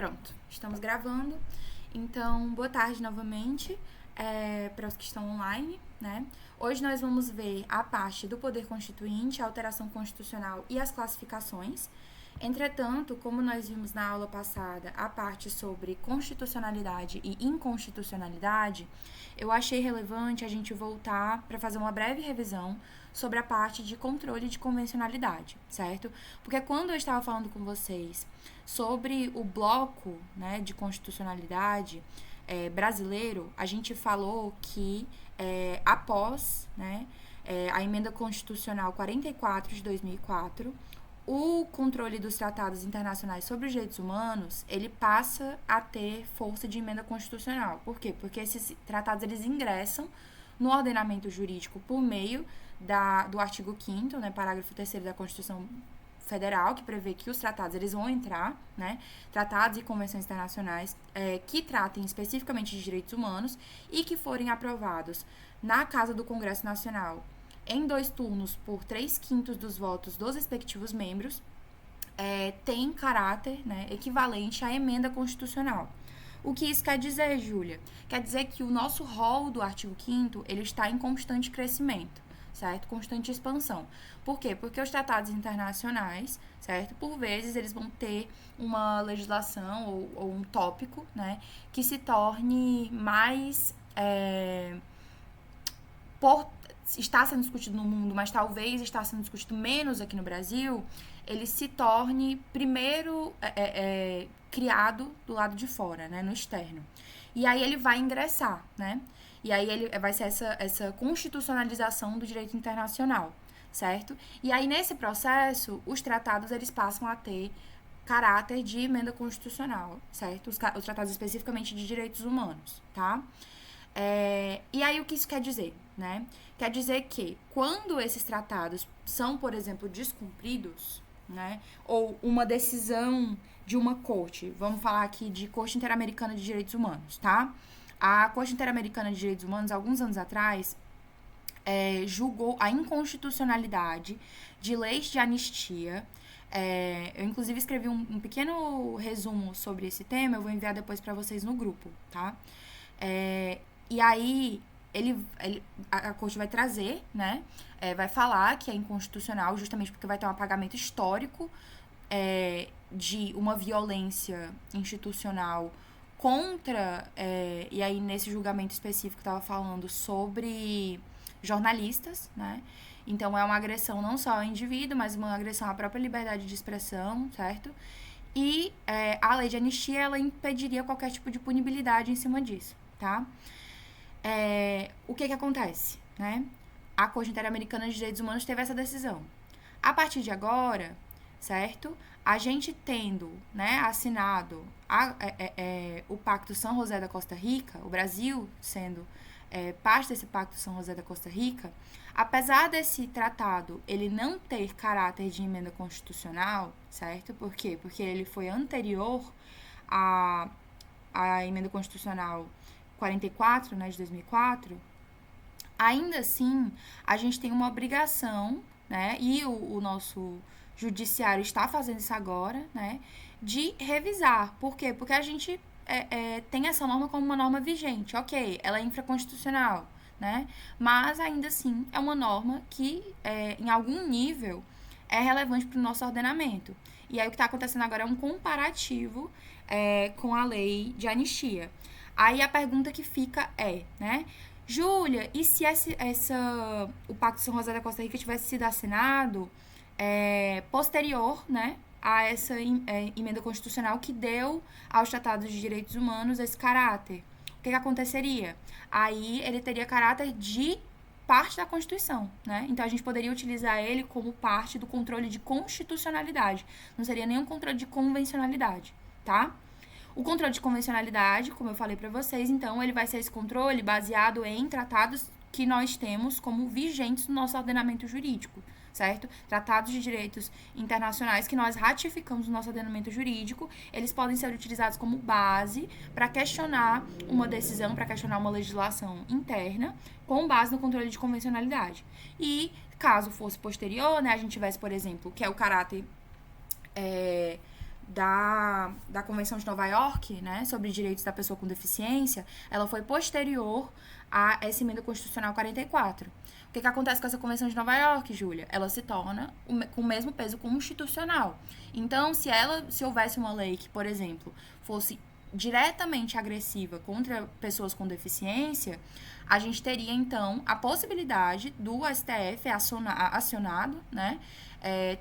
Pronto, estamos gravando. Então, boa tarde novamente para os que estão online, né? Hoje nós vamos ver a parte do poder constituinte, a alteração constitucional e as classificações. Entretanto, como nós vimos na aula passada a parte sobre constitucionalidade e inconstitucionalidade, eu achei relevante a gente voltar para fazer uma breve revisão sobre a parte de controle de convencionalidade, certo? Porque quando eu estava falando com vocês sobre o bloco, né, de constitucionalidade brasileiro, a gente falou que após, né, a emenda constitucional 44 de 2004, o controle dos tratados internacionais sobre os direitos humanos, ele passa a ter força de emenda constitucional. Por quê? Porque esses tratados, eles ingressam no ordenamento jurídico por meio do artigo 5º, né, parágrafo 3º da Constituição Federal, que prevê que os tratados, eles vão entrar, né, tratados e convenções internacionais que tratem especificamente de direitos humanos e que forem aprovados na Casa do Congresso Nacional em 2 turnos por 3/5 dos votos dos respectivos membros, tem caráter, né, equivalente à emenda constitucional. O que isso quer dizer, Júlia? Quer dizer que o nosso rol do artigo 5º, ele está em constante crescimento, certo? Constante expansão. Por quê? Porque os tratados internacionais, certo? Por vezes, eles vão ter uma legislação ou um tópico, né, que se torne mais está sendo discutido no mundo, mas talvez está sendo discutido menos aqui no Brasil, ele se torne primeiro criado do lado de fora, né, no externo. E aí ele vai ingressar, né? E aí ele vai ser essa constitucionalização do direito internacional, certo? E aí nesse processo, os tratados eles passam a ter caráter de emenda constitucional, certo? Os tratados especificamente de direitos humanos, tá? E aí o que isso quer dizer, né? Quer dizer que quando esses tratados são, por exemplo, descumpridos, né? Ou uma decisão de uma corte, vamos falar aqui de Corte Interamericana de Direitos Humanos, tá? A Corte Interamericana de Direitos Humanos, alguns anos atrás, julgou a inconstitucionalidade de leis de anistia. Eu, inclusive, escrevi um pequeno resumo sobre esse tema, eu vou enviar depois para vocês no grupo, tá? E aí, a corte vai trazer, né? Vai falar que é inconstitucional, justamente porque vai ter um apagamento histórico de uma violência institucional contra, e aí nesse julgamento específico estava falando sobre jornalistas, né? Então é uma agressão não só ao indivíduo, mas uma agressão à própria liberdade de expressão, certo? E a lei de anistia, ela impediria qualquer tipo de punibilidade em cima disso, tá? O que acontece, né? A Corte Interamericana de Direitos Humanos teve essa decisão. A partir de agora, certo? A gente tendo, né, assinado o Pacto São José da Costa Rica, o Brasil sendo parte desse Pacto São José da Costa Rica, apesar desse tratado ele não ter caráter de emenda constitucional, certo? Por quê? Porque ele foi anterior à emenda constitucional 44, né, de 2004, ainda assim, a gente tem uma obrigação, né, e o nosso judiciário está fazendo isso agora, né, de revisar. Por quê? Porque a gente tem essa norma como uma norma vigente. Ok, ela é infraconstitucional, né, mas ainda assim é uma norma que, em algum nível, é relevante para o nosso ordenamento. E aí o que está acontecendo agora é um comparativo com a lei de anistia. Aí a pergunta que fica né? Júlia, e se o Pacto São José da Costa Rica tivesse sido assinado posterior, né, a essa emenda constitucional que deu aos tratados de direitos humanos esse caráter? O que aconteceria? Aí ele teria caráter de parte da Constituição, né? Então a gente poderia utilizar ele como parte do controle de constitucionalidade. Não seria nenhum controle de convencionalidade, tá? O controle de convencionalidade, como eu falei para vocês, então, ele vai ser esse controle baseado em tratados que nós temos como vigentes no nosso ordenamento jurídico, certo? Tratados de direitos internacionais que nós ratificamos no nosso ordenamento jurídico, eles podem ser utilizados como base para questionar uma decisão, para questionar uma legislação interna, com base no controle de convencionalidade. E, caso fosse posterior, né, a gente tivesse, por exemplo, que é o caráter da Convenção de Nova York, né, sobre direitos da pessoa com deficiência, ela foi posterior a essa emenda constitucional 44. O que acontece com essa Convenção de Nova York, Júlia? Ela se torna com o mesmo peso constitucional. Então, se houvesse uma lei que, por exemplo, fosse diretamente agressiva contra pessoas com deficiência, a gente teria, então, a possibilidade do STF acionado, né,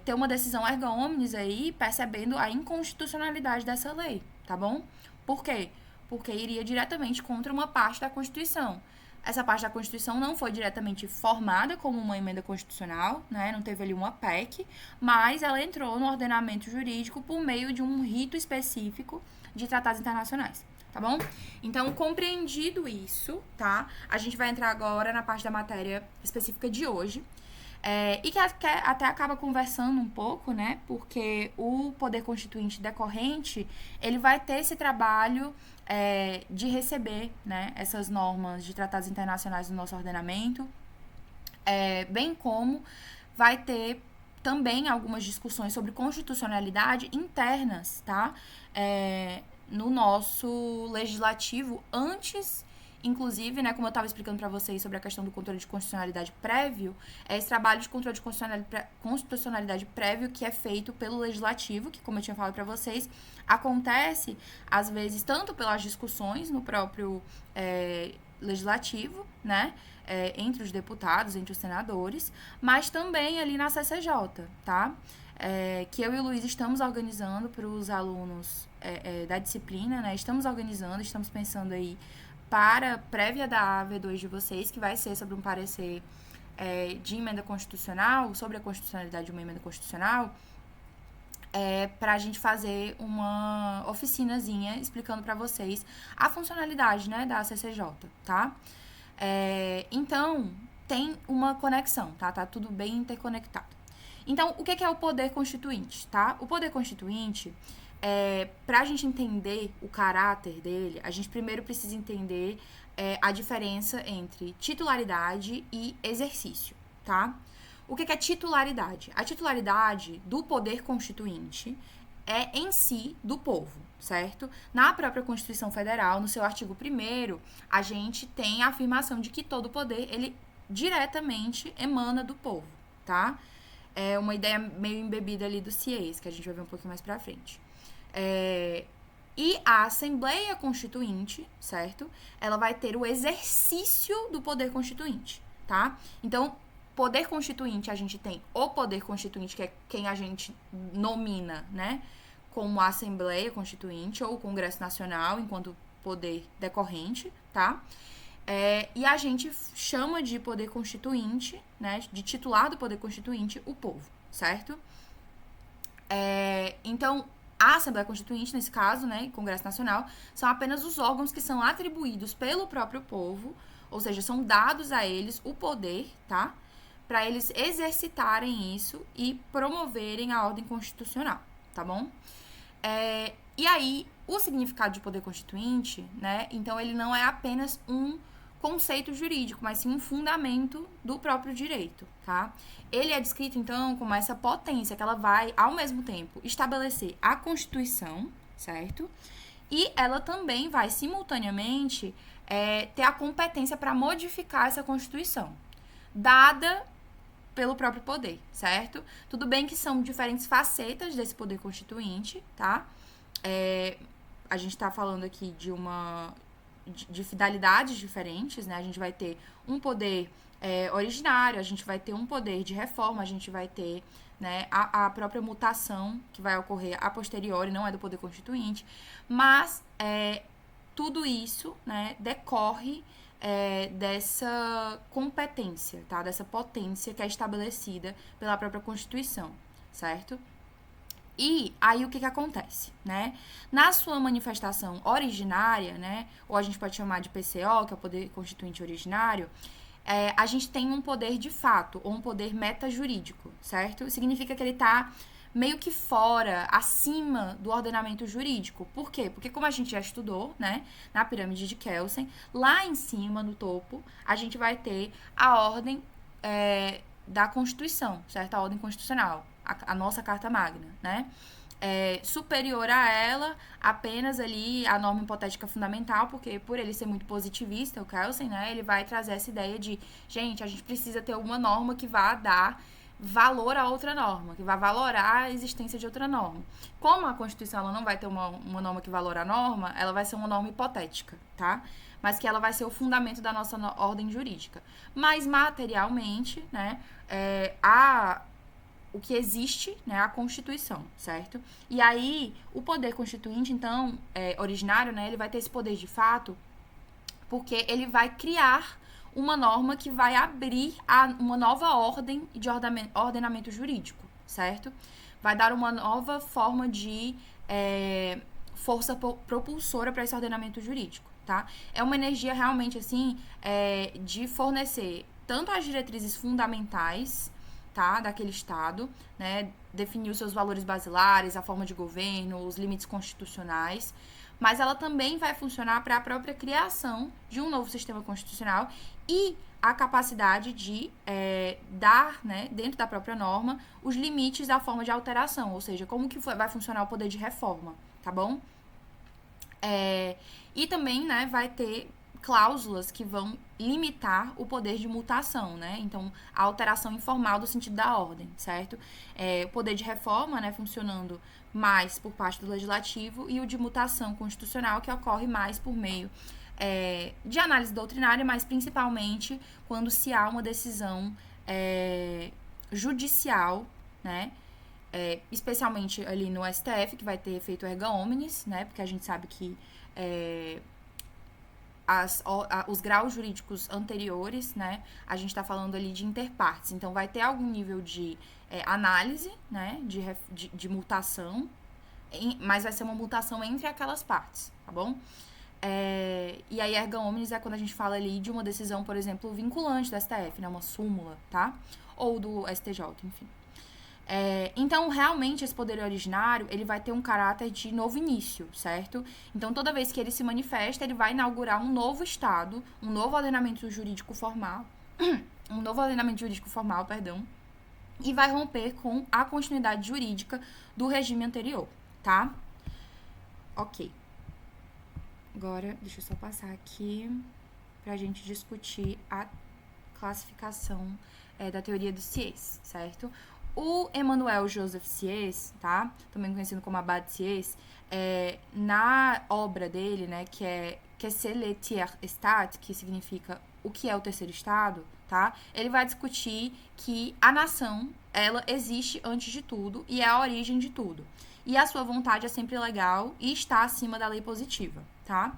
ter uma decisão erga omnes aí, percebendo a inconstitucionalidade dessa lei, tá bom? Por quê? Porque iria diretamente contra uma parte da Constituição. Essa parte da Constituição não foi diretamente formada como uma emenda constitucional, né? Não teve ali uma PEC, mas ela entrou no ordenamento jurídico por meio de um rito específico de tratados internacionais, tá bom? Então, compreendido isso, tá? A gente vai entrar agora na parte da matéria específica de hoje. E que até acaba conversando um pouco, né? Porque o poder constituinte decorrente, ele vai ter esse trabalho de receber, né, essas normas de tratados internacionais no nosso ordenamento, bem como vai ter também algumas discussões sobre constitucionalidade internas, tá? No nosso legislativo, antes, inclusive, né, como eu estava explicando para vocês sobre a questão do controle de constitucionalidade prévio, esse trabalho de controle de constitucionalidade prévio que é feito pelo legislativo, que, como eu tinha falado para vocês, acontece, às vezes, tanto pelas discussões no próprio legislativo, né, entre os deputados, entre os senadores, mas também ali na CCJ, tá? Que eu e o Luiz estamos organizando para os alunos da disciplina, né? Estamos organizando, estamos pensando aí para a prévia da AV2 de vocês, que vai ser sobre um parecer de emenda constitucional, sobre a constitucionalidade de uma emenda constitucional, para a gente fazer uma oficinazinha explicando para vocês a funcionalidade, né, da CCJ, tá? Então, tem uma conexão, tá? Tá tudo bem interconectado. Então, o que é o poder constituinte, tá? O poder constituinte, para a gente entender o caráter dele, a gente primeiro precisa entender a diferença entre titularidade e exercício, tá? O que é titularidade? A titularidade do poder constituinte é em si do povo, certo? Na própria Constituição Federal, no seu artigo 1º, a gente tem a afirmação de que todo poder, ele diretamente emana do povo, tá? É uma ideia meio embebida ali do CIES, que a gente vai ver um pouquinho mais pra frente. E a Assembleia Constituinte, certo? Ela vai ter o exercício do poder constituinte, tá? Então, poder constituinte, a gente tem o poder constituinte, que é quem a gente nomina, né? Como a Assembleia Constituinte ou o Congresso Nacional, enquanto poder decorrente, tá? E a gente chama de poder constituinte, né? De titular do poder constituinte, o povo, certo? Então, a Assembleia Constituinte, nesse caso, né, e Congresso Nacional, são apenas os órgãos que são atribuídos pelo próprio povo, ou seja, são dados a eles o poder, tá? Para eles exercitarem isso e promoverem a ordem constitucional, tá bom? E aí, o significado de poder constituinte, né, então ele não é apenas um conceito jurídico, mas sim um fundamento do próprio direito, tá? Ele é descrito, então, como essa potência que ela vai, ao mesmo tempo, estabelecer a Constituição, certo? E ela também vai, simultaneamente, ter a competência para modificar essa Constituição, dada pelo próprio poder, certo? Tudo bem que são diferentes facetas desse poder constituinte, tá? A gente tá falando aqui de finalidades diferentes, né? A gente vai ter um poder originário, a gente vai ter um poder de reforma, a gente vai ter, né, a própria mutação que vai ocorrer a posteriori, não é do poder constituinte, mas tudo isso, né, decorre dessa competência, tá? Dessa potência que é estabelecida pela própria Constituição, certo? E aí o que acontece, né? Na sua manifestação originária, né? Ou a gente pode chamar de PCO, que é o poder constituinte originário, a gente tem um poder de fato, ou um poder metajurídico, certo? Significa que ele tá meio que fora, acima do ordenamento jurídico. Por quê? Porque como a gente já estudou, né, na pirâmide de Kelsen, lá em cima, no topo, a gente vai ter a ordem da Constituição, certo? A ordem constitucional, a nossa Carta Magna, né? superior a ela apenas ali a norma hipotética fundamental, porque por ele ser muito positivista, o Kelsen, né, ele vai trazer essa ideia de, gente, a gente precisa ter uma norma que vá dar valor a outra norma, que vai valorar a existência de outra norma. Como a Constituição ela não vai ter uma norma que valora a norma, ela vai ser uma norma hipotética, tá? Mas que ela vai ser o fundamento da nossa ordem jurídica. Mas materialmente, né, o que existe, né, a Constituição, certo? E aí, o poder constituinte, então, originário, né, ele vai ter esse poder de fato, porque ele vai criar uma norma que vai abrir uma nova ordem de ordenamento jurídico, certo? Vai dar uma nova forma de força propulsora para esse ordenamento jurídico, tá? É uma energia realmente, assim, de fornecer tanto as diretrizes fundamentais, tá, daquele Estado, né, definir os seus valores basilares, a forma de governo, os limites constitucionais, mas ela também vai funcionar para a própria criação de um novo sistema constitucional e a capacidade de dar, né, dentro da própria norma, os limites da forma de alteração, ou seja, como que vai funcionar o poder de reforma, tá bom? E também, né, vai ter cláusulas que vão limitar o poder de mutação, né? Então, a alteração informal do sentido da ordem, certo? O poder de reforma, né, funcionando mais por parte do legislativo e o de mutação constitucional, que ocorre mais por meio de análise doutrinária, mas principalmente quando se há uma decisão judicial, né? Especialmente ali no STF, que vai ter efeito erga omnes, né? Porque a gente sabe que os graus jurídicos anteriores, né, a gente está falando ali de interpartes, então vai ter algum nível de análise, né, de mutação, mas vai ser uma mutação entre aquelas partes, tá bom? E aí, erga omnes é quando a gente fala ali de uma decisão, por exemplo, vinculante do STF, né, uma súmula, tá? Ou do STJ, enfim. Então, realmente, esse poder originário, ele vai ter um caráter de novo início, certo? Então, toda vez que ele se manifesta, ele vai inaugurar um novo Estado, um novo ordenamento jurídico formal, e vai romper com a continuidade jurídica do regime anterior, tá? Ok. Agora, deixa eu só passar aqui pra gente discutir a classificação da teoria do Sieyès, certo? O Emmanuel Joseph Sieyès, tá? Também conhecido como Abad Sieyès, na obra dele, né, que é Qu'est-ce le tiers état, que significa o que é o terceiro estado, tá? Ele vai discutir que a nação, ela existe antes de tudo e é a origem de tudo. E a sua vontade é sempre legal e está acima da lei positiva, tá?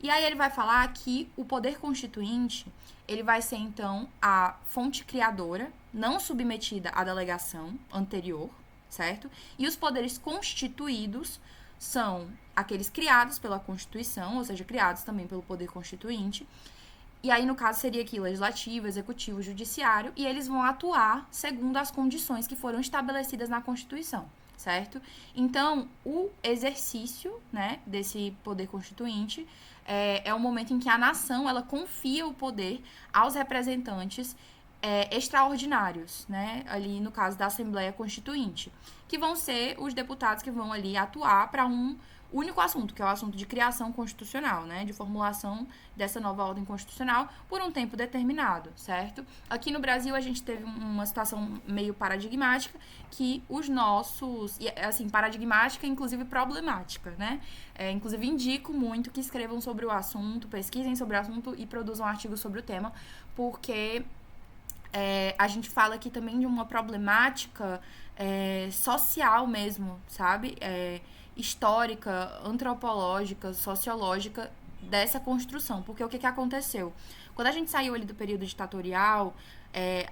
E aí ele vai falar que o poder constituinte, ele vai ser, então, a fonte criadora, não submetida à delegação anterior, certo? E os poderes constituídos são aqueles criados pela Constituição, ou seja, criados também pelo poder constituinte. E aí, no caso, seria aqui legislativo, executivo, judiciário, e eles vão atuar segundo as condições que foram estabelecidas na Constituição, certo? Então, o exercício, né, desse poder constituinte é o momento em que a nação, ela confia o poder aos representantes extraordinários, né, ali no caso da Assembleia Constituinte, que vão ser os deputados que vão ali atuar para um único assunto, que é o assunto de criação constitucional, né, de formulação dessa nova ordem constitucional por um tempo determinado, certo? Aqui no Brasil a gente teve uma situação meio paradigmática, que os nossos, assim, paradigmática, inclusive problemática, né? Inclusive indico muito que escrevam sobre o assunto, pesquisem sobre o assunto e produzam artigos sobre o tema, porque a gente fala aqui também de uma problemática social mesmo, sabe? Histórica, antropológica, sociológica dessa construção. Porque o que aconteceu? Quando a gente saiu ali do período ditatorial,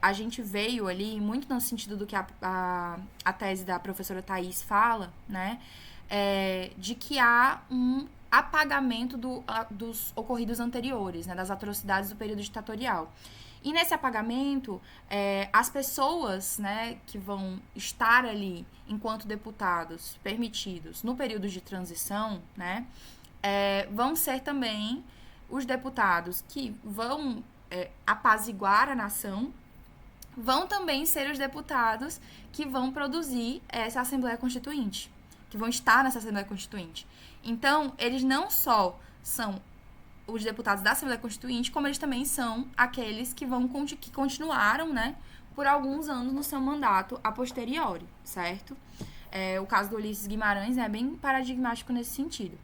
a gente veio ali, muito no sentido do que a tese da professora Thais fala, né? De que há um apagamento dos ocorridos anteriores, né? Das atrocidades do período ditatorial. E nesse apagamento, as pessoas, né, que vão estar ali enquanto deputados permitidos no período de transição, né, vão ser também os deputados que vão apaziguar a nação, vão também ser os deputados que vão produzir essa Assembleia Constituinte. que vão estar nessa Assembleia Constituinte. Então, eles não só são os deputados da Assembleia Constituinte, como eles também são aqueles que continuaram, né, por alguns anos no seu mandato a posteriori, certo? O caso do Ulisses Guimarães é bem paradigmático nesse sentido.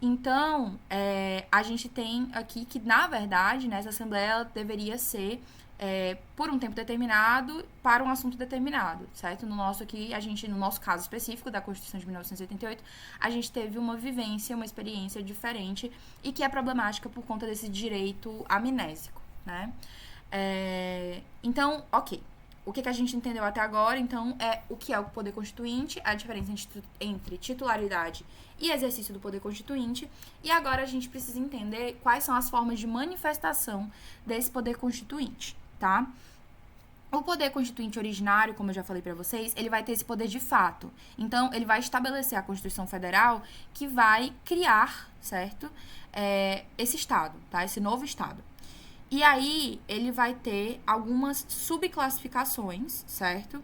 Então, a gente tem aqui que, na verdade, né, essa Assembleia deveria ser por um tempo determinado para um assunto determinado, certo? No nosso caso específico da Constituição de 1988, a gente teve uma vivência, uma experiência diferente e que é problemática por conta desse direito amnésico, né? Então, ok. O que a gente entendeu até agora, então, é o que é o poder constituinte, a diferença entre titularidade e exercício do poder constituinte. E agora a gente precisa entender quais são as formas de manifestação desse poder constituinte, tá? O poder constituinte originário, como eu já falei pra vocês, ele vai ter esse poder de fato. Então, ele vai estabelecer a Constituição Federal que vai criar, certo? Esse Estado, tá? Esse novo Estado. E aí, ele vai ter algumas subclassificações, certo?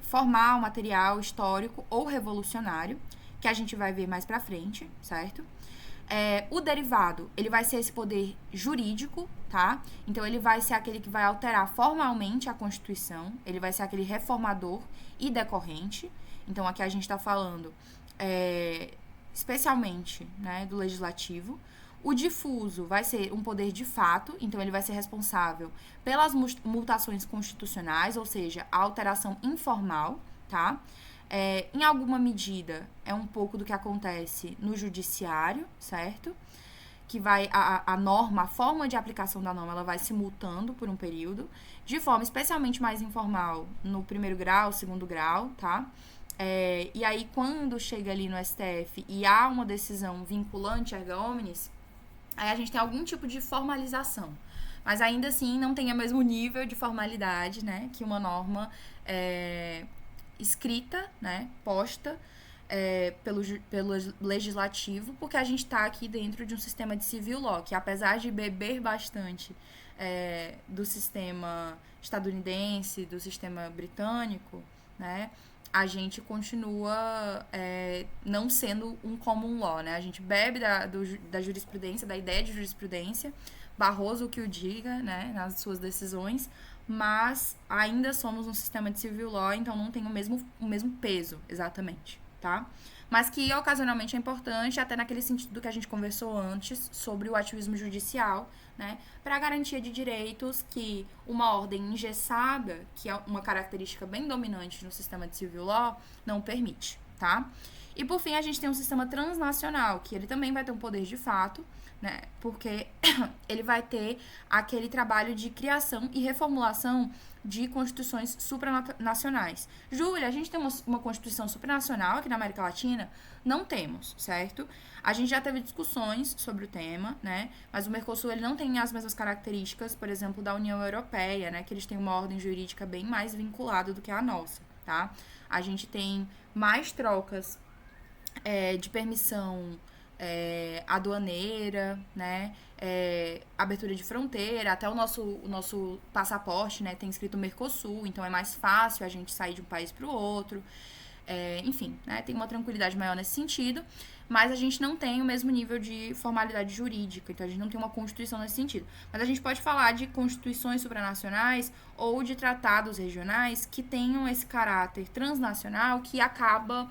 Formal, material, histórico ou revolucionário, que a gente vai ver mais pra frente, certo? O derivado, ele vai ser esse poder jurídico, tá? Então, ele vai ser aquele que vai alterar formalmente a Constituição, ele vai ser aquele reformador e decorrente. Então, aqui a gente tá falando especialmente, né, do legislativo. O difuso vai ser um poder de fato, então ele vai ser responsável pelas mutações constitucionais, ou seja, a alteração informal, tá? Em alguma medida, é um pouco do que acontece no judiciário, certo? Que vai, a norma, a forma de aplicação da norma, ela vai se mutando por um período, de forma especialmente mais informal no primeiro grau, segundo grau, tá? E aí, quando chega ali no STF e há uma decisão vinculante erga omnes, aí a gente tem algum tipo de formalização. Mas ainda assim não tem o mesmo nível de formalidade, né, que uma norma escrita, né, posta pelo legislativo, porque a gente está aqui dentro de um sistema de civil law, que apesar de beber bastante do sistema estadunidense, do sistema britânico, né, a gente continua não sendo um common law, né? A gente bebe da jurisprudência, da ideia de jurisprudência, Barroso que o diga, né, nas suas decisões, mas ainda somos um sistema de civil law, então não tem o mesmo peso, exatamente, tá? Mas que ocasionalmente é importante, até naquele sentido que a gente conversou antes, sobre o ativismo judicial, né, para a garantia de direitos que uma ordem engessada, que é uma característica bem dominante no sistema de civil law, não permite, tá? E por fim, a gente tem um sistema transnacional, que ele também vai ter um poder de fato, né, porque ele vai ter aquele trabalho de criação e reformulação de constituições supranacionais. Júlia, a gente tem uma constituição supranacional aqui na América Latina? Não temos, certo? A gente já teve discussões sobre o tema, né? Mas o Mercosul, ele não tem as mesmas características, por exemplo, da União Europeia, né? Que eles têm uma ordem jurídica bem mais vinculada do que a nossa, tá? A gente tem mais trocas de permissão aduaneira, né? Abertura de fronteira, até o nosso passaporte, né, tem escrito Mercosul, então é mais fácil a gente sair de um país para o outro. Enfim, né, tem uma tranquilidade maior nesse sentido, mas a gente não tem o mesmo nível de formalidade jurídica, então a gente não tem uma constituição nesse sentido. Mas a gente pode falar de constituições supranacionais ou de tratados regionais que tenham esse caráter transnacional que acaba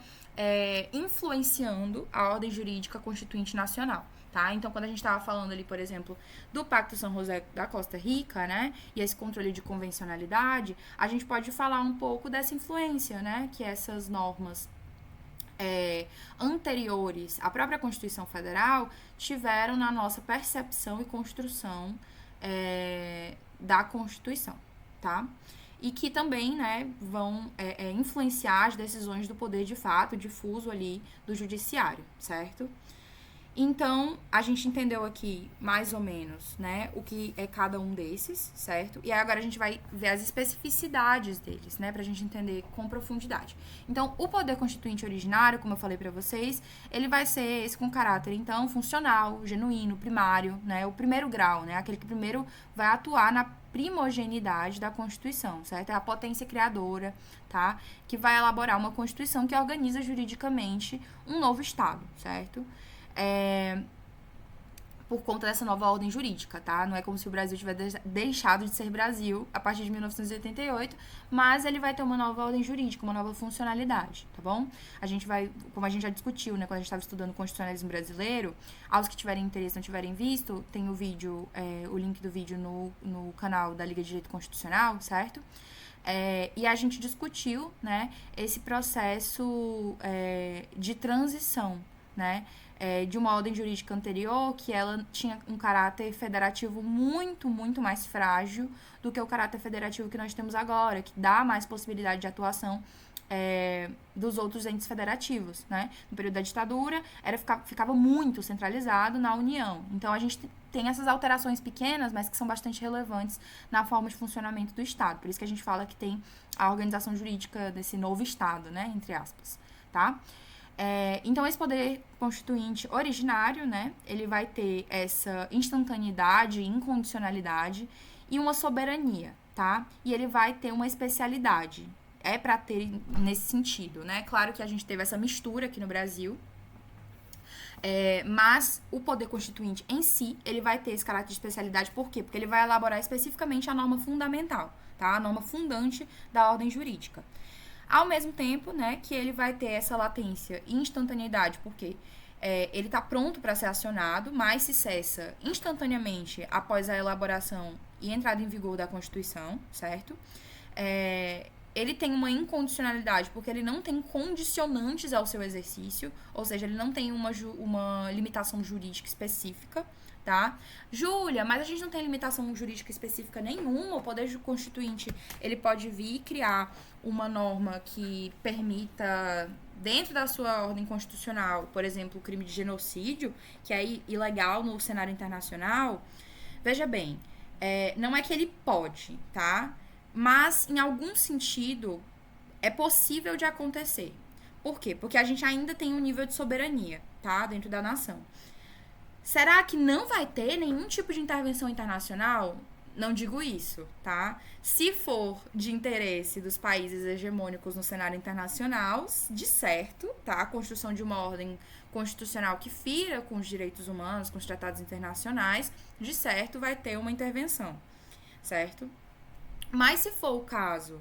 influenciando a ordem jurídica constituinte nacional, tá? Então, quando a gente estava falando ali, por exemplo, do Pacto São José da Costa Rica, né, e esse controle de convencionalidade, a gente pode falar um pouco dessa influência, né, que essas normas anteriores à própria Constituição Federal tiveram na nossa percepção e construção da Constituição, tá? E que também, né, vão influenciar as decisões do poder de fato difuso ali do judiciário, certo? Então, a gente entendeu aqui, mais ou menos, né, o que é cada um desses, certo? E aí agora a gente vai ver as especificidades deles, né, pra gente entender com profundidade. Então, o poder constituinte originário, como eu falei pra vocês, ele vai ser esse com caráter, então, funcional, genuíno, primário, né, o primeiro grau, né, aquele que primeiro vai atuar na primogeneidade da Constituição, certo? É a potência criadora, tá? Que vai elaborar uma Constituição que organiza juridicamente um novo Estado, certo? Por conta dessa nova ordem jurídica, tá? Não é como se o Brasil tivesse deixado de ser Brasil a partir de 1988, mas ele vai ter uma nova ordem jurídica, uma nova funcionalidade, tá bom? A gente vai, como a gente já discutiu, né, quando a gente estava estudando o constitucionalismo brasileiro, aos que tiverem interesse, não tiverem visto, tem o vídeo, o link do vídeo no canal da Liga de Direito Constitucional, certo? E a gente discutiu, né, esse processo de transição, né, de uma ordem jurídica anterior, que ela tinha um caráter federativo muito, muito mais frágil do que o caráter federativo que nós temos agora, que dá mais possibilidade de atuação dos outros entes federativos, né? No período da ditadura, ficava muito centralizado na União. Então, a gente tem essas alterações pequenas, mas que são bastante relevantes na forma de funcionamento do Estado. Por isso que a gente fala que tem a organização jurídica desse novo Estado, né? Entre aspas, tá? Então, esse poder constituinte originário, né, ele vai ter essa instantaneidade, incondicionalidade e uma soberania, tá? E ele vai ter uma especialidade. É para ter nesse sentido, né? Claro que a gente teve essa mistura aqui no Brasil, mas o poder constituinte em si, ele vai ter esse caráter de especialidade, por quê? Porque ele vai elaborar especificamente a norma fundamental, tá? A norma fundante da ordem jurídica. Ao mesmo tempo, né, que ele vai ter essa latência e instantaneidade, porque ele está pronto para ser acionado, mas se cessa instantaneamente após a elaboração e entrada em vigor da Constituição, certo? Ele tem uma incondicionalidade, porque ele não tem condicionantes ao seu exercício, ou seja, ele não tem uma limitação jurídica específica, tá? Júlia, mas a gente não tem limitação jurídica específica nenhuma. O Poder Constituinte, ele pode vir e criar uma norma que permita, dentro da sua ordem constitucional, por exemplo, o crime de genocídio, que é ilegal no cenário internacional. Veja bem, não é que ele pode, tá? Mas, em algum sentido, é possível de acontecer. Por quê? Porque a gente ainda tem um nível de soberania, tá? Dentro da nação. Será que não vai ter nenhum tipo de intervenção internacional? Não digo isso, tá? Se for de interesse dos países hegemônicos no cenário internacional, de certo, tá? A construção de uma ordem constitucional que fira com os direitos humanos, com os tratados internacionais, de certo vai ter uma intervenção, certo? Mas se for o caso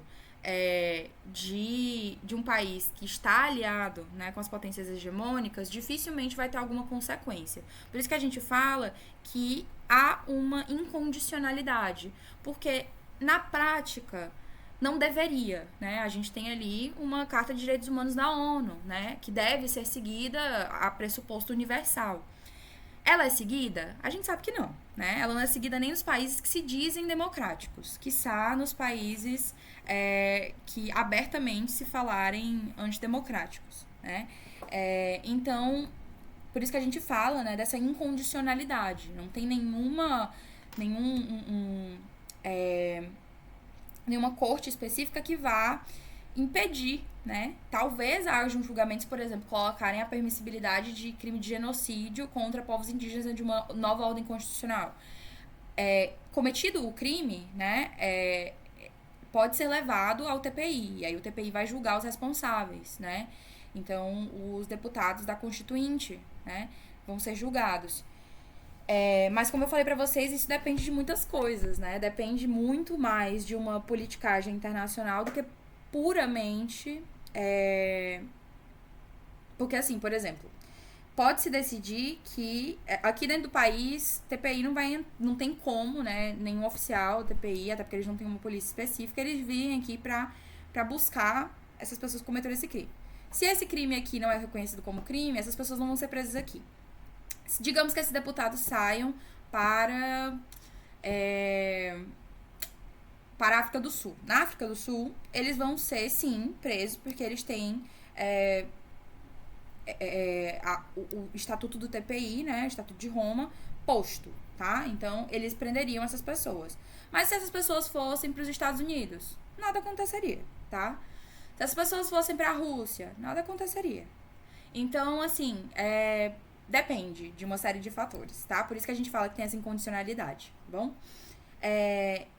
de um país que está aliado, né, com as potências hegemônicas, dificilmente vai ter alguma consequência. Por isso que a gente fala que há uma incondicionalidade, porque na prática não deveria, né? A gente tem ali uma Carta de Direitos Humanos da ONU, né, que deve ser seguida a pressuposto universal. Ela é seguida? A gente sabe que não, né? Ela não é seguida nem nos países que se dizem democráticos, quiçá nos países que abertamente se falarem antidemocráticos, né? Então, por isso que a gente fala, né, dessa incondicionalidade. Não tem nenhuma corte específica que vá impedir, né? Talvez hajam julgamentos, por exemplo, colocarem a permissibilidade de crime de genocídio contra povos indígenas de uma nova ordem constitucional. Cometido o crime, né, pode ser levado ao TPI, e aí o TPI vai julgar os responsáveis, né? Então, os deputados da Constituinte, né, vão ser julgados. Mas como eu falei pra vocês, isso depende de muitas coisas, né? Depende muito mais de uma politicagem internacional do que puramente... Porque, assim, por exemplo, pode-se decidir que aqui dentro do país, TPI não tem como, né? Nenhum oficial TPI, até porque eles não têm uma polícia específica, eles virem aqui pra buscar essas pessoas que cometeram esse crime. Se esse crime aqui não é reconhecido como crime, essas pessoas não vão ser presas aqui. Digamos que esses deputados saiam para a África do Sul. Na África do Sul, eles vão ser, sim, presos, porque eles têm o Estatuto do TPI, né, o Estatuto de Roma, posto, tá? Então, eles prenderiam essas pessoas. Mas se essas pessoas fossem para os Estados Unidos, nada aconteceria, tá? Se as pessoas fossem para a Rússia, nada aconteceria. Então, assim, depende de uma série de fatores, tá? Por isso que a gente fala que tem essa incondicionalidade, tá bom?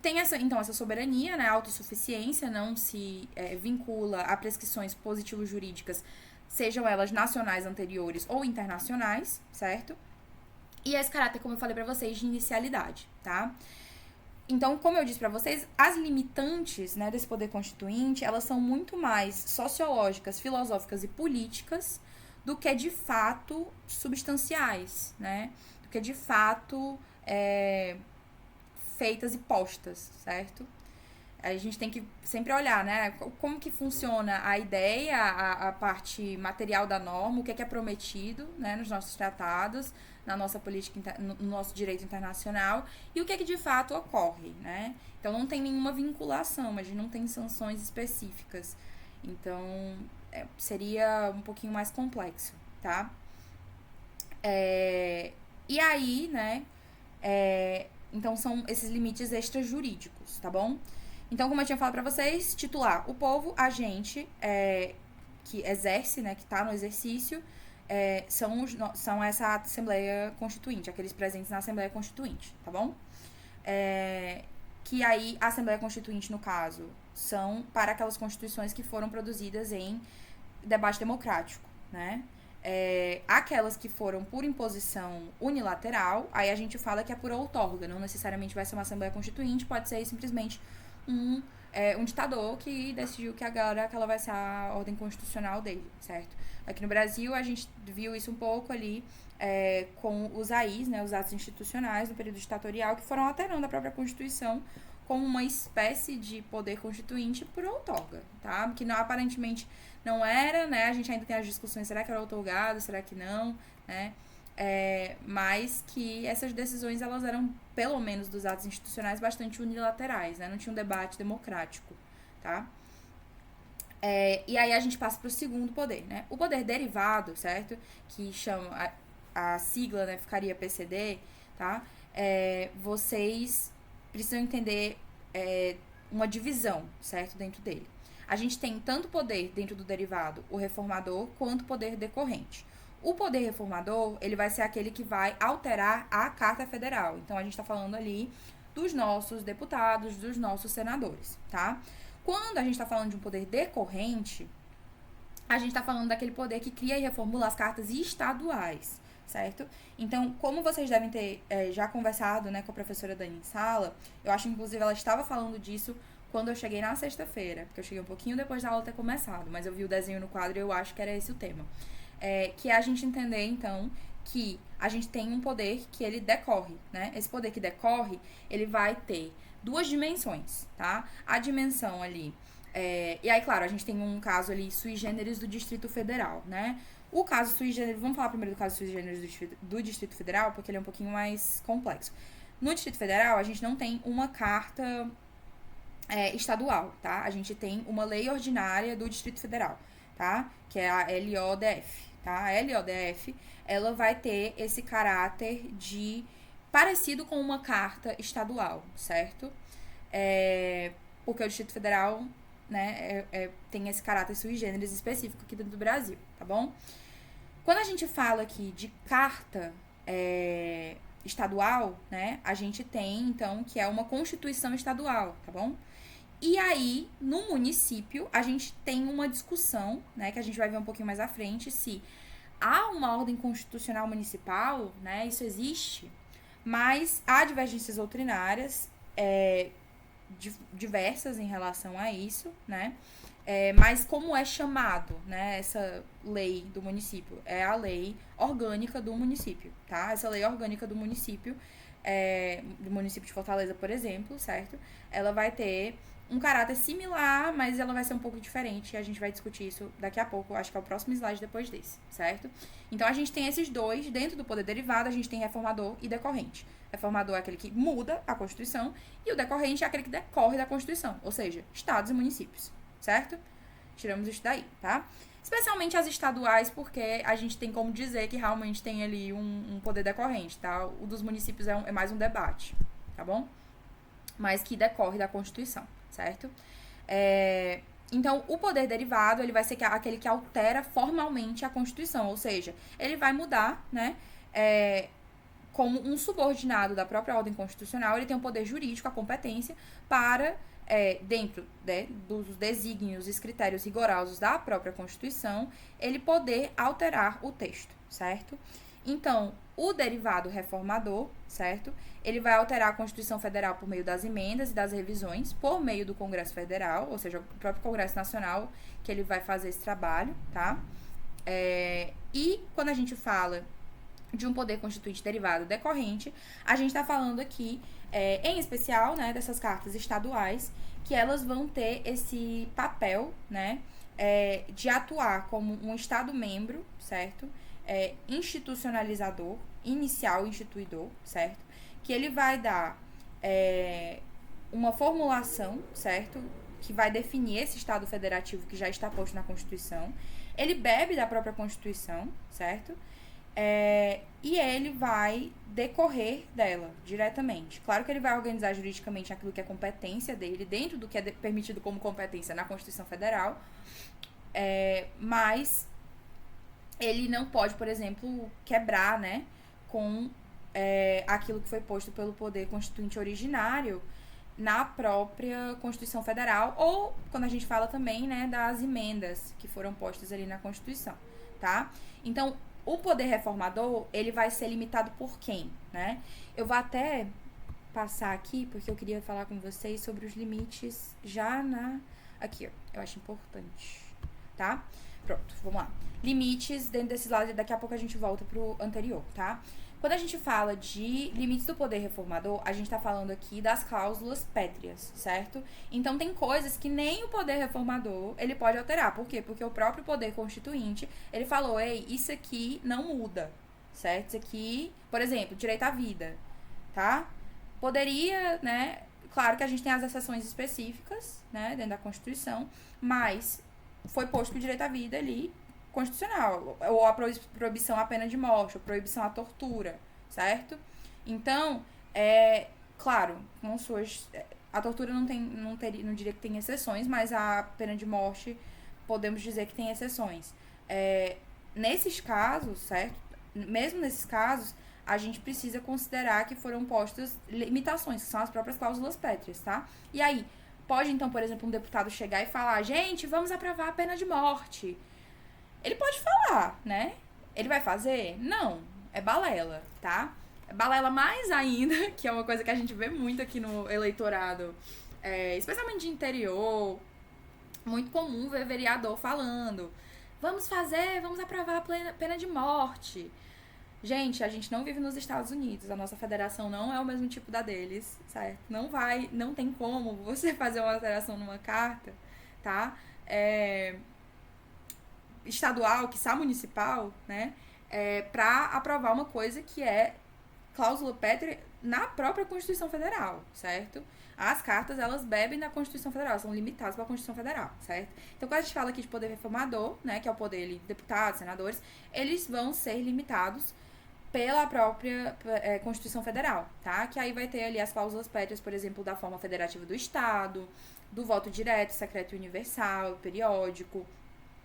Tem essa soberania, né? A autossuficiência não se vincula a prescrições positivo-jurídicas, sejam elas nacionais anteriores ou internacionais, certo? E esse caráter, como eu falei pra vocês, de inicialidade, tá? Então, como eu disse pra vocês, as limitantes, né, desse poder constituinte, elas são muito mais sociológicas, filosóficas e políticas do que, de fato, substanciais, né? Do que, de fato, feitas e postas, certo? A gente tem que sempre olhar, né? Como que funciona a ideia, a parte material da norma, o que é prometido, né, nos nossos tratados, na nossa política, no nosso direito internacional, e o que de fato ocorre, né? Então, não tem nenhuma vinculação, a gente não tem sanções específicas. Então, seria um pouquinho mais complexo, tá? E aí, né, então são esses limites extrajurídicos, tá bom? Então, como eu tinha falado pra vocês, titular, o povo, agente, que exerce, né, que tá no exercício, são essa Assembleia Constituinte, aqueles presentes na Assembleia Constituinte, tá bom? Que aí, a Assembleia Constituinte, no caso, são para aquelas constituições que foram produzidas em debate democrático, né? Aquelas que foram por imposição unilateral, aí a gente fala que é por outorga, não necessariamente vai ser uma Assembleia Constituinte, pode ser simplesmente um ditador que decidiu que agora aquela vai ser a ordem constitucional dele, certo? Aqui no Brasil, a gente viu isso um pouco ali com os AIs, né, os atos institucionais do período ditatorial, que foram alterando a própria Constituição como uma espécie de poder constituinte por outorga, tá? Que não, aparentemente não era, né? A gente ainda tem as discussões, será que era outorgado, será que não, né? Mas que essas decisões, elas eram, pelo menos dos atos institucionais, bastante unilaterais, né? Não tinha um debate democrático, tá? E aí a gente passa para o segundo poder, né? O poder derivado, certo? Que chama, a sigla, né, ficaria PCD, tá? Vocês precisam entender uma divisão, certo? Dentro dele. A gente tem tanto poder dentro do derivado, o reformador, quanto o poder decorrente. O poder reformador, ele vai ser aquele que vai alterar a Carta Federal. Então, a gente está falando ali dos nossos deputados, dos nossos senadores, tá? Quando a gente está falando de um poder decorrente, a gente está falando daquele poder que cria e reformula as cartas estaduais, certo? Então, como vocês devem ter já conversado, né, com a professora Dani em sala, eu acho que, inclusive, ela estava falando disso quando eu cheguei na sexta-feira, porque eu cheguei um pouquinho depois da aula ter começado, mas eu vi o desenho no quadro e eu acho que era esse o tema. Que é a gente entender, então, que a gente tem um poder que ele decorre, né? Esse poder que decorre, ele vai ter duas dimensões, tá? A dimensão ali... e aí, claro, a gente tem um caso ali sui generis do Distrito Federal, né? O caso sui generis... Vamos falar primeiro do caso sui generis do Distrito Federal, porque ele é um pouquinho mais complexo. No Distrito Federal, a gente não tem uma carta estadual, tá? A gente tem uma lei ordinária do Distrito Federal, tá? Que é a LODF, tá? A LODF, ela vai ter esse caráter de parecido com uma carta estadual, certo? Porque o Distrito Federal, né, tem esse caráter sui generis específico aqui dentro do Brasil, tá bom? Quando a gente fala aqui de carta estadual, né, a gente tem, então, que é uma constituição estadual, tá bom? E aí, no município, a gente tem uma discussão, né, que a gente vai ver um pouquinho mais à frente, se há uma ordem constitucional municipal, né, isso existe, mas há divergências doutrinárias diversas em relação a isso, né, mas como é chamado, né, essa lei do município? É a lei orgânica do município, tá? Essa lei orgânica do município de Fortaleza, por exemplo, certo? Ela vai ter um caráter similar, mas ela vai ser um pouco diferente, e a gente vai discutir isso daqui a pouco, acho que é o próximo slide depois desse, certo? Então, a gente tem esses dois, dentro do poder derivado, a gente tem reformador e decorrente. Reformador é aquele que muda a Constituição, e o decorrente é aquele que decorre da Constituição, ou seja, estados e municípios, certo? tiramos isso daí, tá? Especialmente as estaduais, porque a gente tem como dizer que realmente tem ali um poder decorrente, tá? O dos municípios é mais um debate, tá bom? Mas que decorre da Constituição, certo? Então, o poder derivado, ele vai ser aquele que altera formalmente a Constituição, ou seja, ele vai mudar, né, como um subordinado da própria ordem constitucional, ele tem o poder jurídico, a competência para, dentro, né, dos desígnios e critérios rigorosos da própria Constituição, ele poder alterar o texto, certo? Então, o derivado reformador, certo? Ele vai alterar a Constituição Federal por meio das emendas e das revisões, por meio do Congresso Federal, ou seja, o próprio Congresso Nacional, que ele vai fazer esse trabalho, tá? E quando a gente fala de um poder constituinte derivado decorrente, a gente está falando aqui, em especial, né, dessas cartas estaduais, que elas vão ter esse papel, né, de atuar como um Estado-membro, certo? Institucionalizador, inicial instituidor, certo? Que ele vai dar uma formulação, certo? Que vai definir esse Estado federativo que já está posto na Constituição. Ele bebe da própria Constituição, certo? E ele vai decorrer dela diretamente. Claro que ele vai organizar juridicamente aquilo que é competência dele, dentro do que é permitido como competência na Constituição Federal, mas ele não pode, por exemplo, quebrar, né, com aquilo que foi posto pelo poder constituinte originário na própria Constituição Federal, ou quando a gente fala também, né, das emendas que foram postas ali na Constituição, tá? Então, o poder reformador, ele vai ser limitado por quem, né? Eu vou até passar aqui, porque eu queria falar com vocês sobre os limites já aqui, ó, eu acho importante, tá? Pronto, vamos lá. Limites dentro desses lados, daqui a pouco a gente volta pro anterior, tá? Quando a gente fala de limites do poder reformador, a gente tá falando aqui das cláusulas pétreas, certo? Então, tem coisas que nem o poder reformador, ele pode alterar. Por quê? Porque o próprio poder constituinte, ele falou, ei, isso aqui não muda, certo? Isso aqui, por exemplo, direito à vida, tá? Poderia, né? Claro que a gente tem as exceções específicas, né, dentro da Constituição, mas foi posto o direito à vida ali, constitucional, ou a proibição à pena de morte, ou proibição à tortura, certo? Então, claro, com suas, a tortura não diria que tem exceções, mas a pena de morte podemos dizer que tem exceções. Nesses casos, certo? Mesmo nesses casos, a gente precisa considerar que foram postas limitações, que são as próprias cláusulas pétreas, tá? E aí, pode então, por exemplo, um deputado chegar e falar, gente, vamos aprovar a pena de morte. Ele pode falar, né? Ele vai fazer? Não. É balela, tá? É balela mais ainda, que é uma coisa que a gente vê muito aqui no eleitorado, especialmente de interior. Muito comum ver vereador falando, vamos aprovar a pena de morte. Gente, a gente não vive nos Estados Unidos, a nossa federação não é o mesmo tipo da deles, certo? Não tem como você fazer uma alteração numa carta, tá? Estadual, quiçá municipal, né, para aprovar uma coisa que é cláusula pétrea na própria Constituição Federal, certo? As cartas, elas bebem da Constituição Federal, são limitadas pela Constituição Federal, certo? Então, quando a gente fala aqui de poder reformador, né, que é o poder de deputados, senadores, eles vão ser limitados pela própria Constituição Federal, tá? Que aí vai ter ali as cláusulas pétreas, por exemplo, da forma federativa do Estado, do voto direto, secreto e universal, periódico,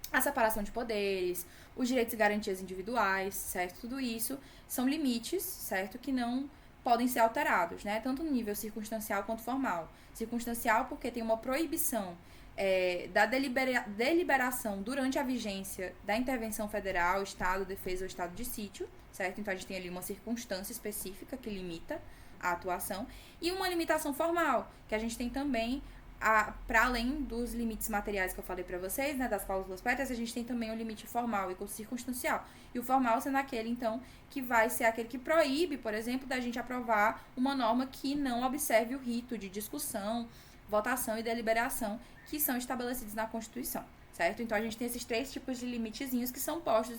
a separação de poderes, os direitos e garantias individuais, certo? Tudo isso são limites, certo? Que não podem ser alterados, né? Tanto no nível circunstancial quanto formal. Circunstancial porque tem uma proibição da deliberação durante a vigência da intervenção federal, Estado, defesa ou Estado de sítio, certo? Então, a gente tem ali uma circunstância específica que limita a atuação e uma limitação formal, que a gente tem também para além dos limites materiais que eu falei para vocês, né, das cláusulas pétreas, a gente tem também o limite formal e circunstancial. E o formal sendo aquele, então, que vai ser aquele que proíbe, por exemplo, da gente aprovar uma norma que não observe o rito de discussão, votação e deliberação que são estabelecidos na Constituição, certo? Então, a gente tem esses 3 tipos de limitezinhos que são postos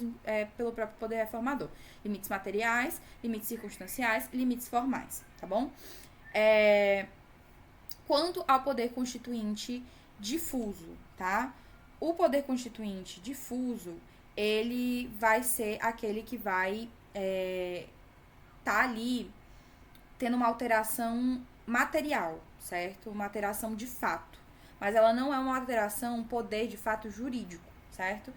pelo próprio poder reformador. Limites materiais, limites circunstanciais, limites formais, tá bom? Quanto ao poder constituinte difuso, tá? O poder constituinte difuso, ele vai ser aquele que vai tá ali tendo uma alteração material, certo? Uma alteração de fato. Mas ela não é uma alteração, um poder de fato jurídico, certo?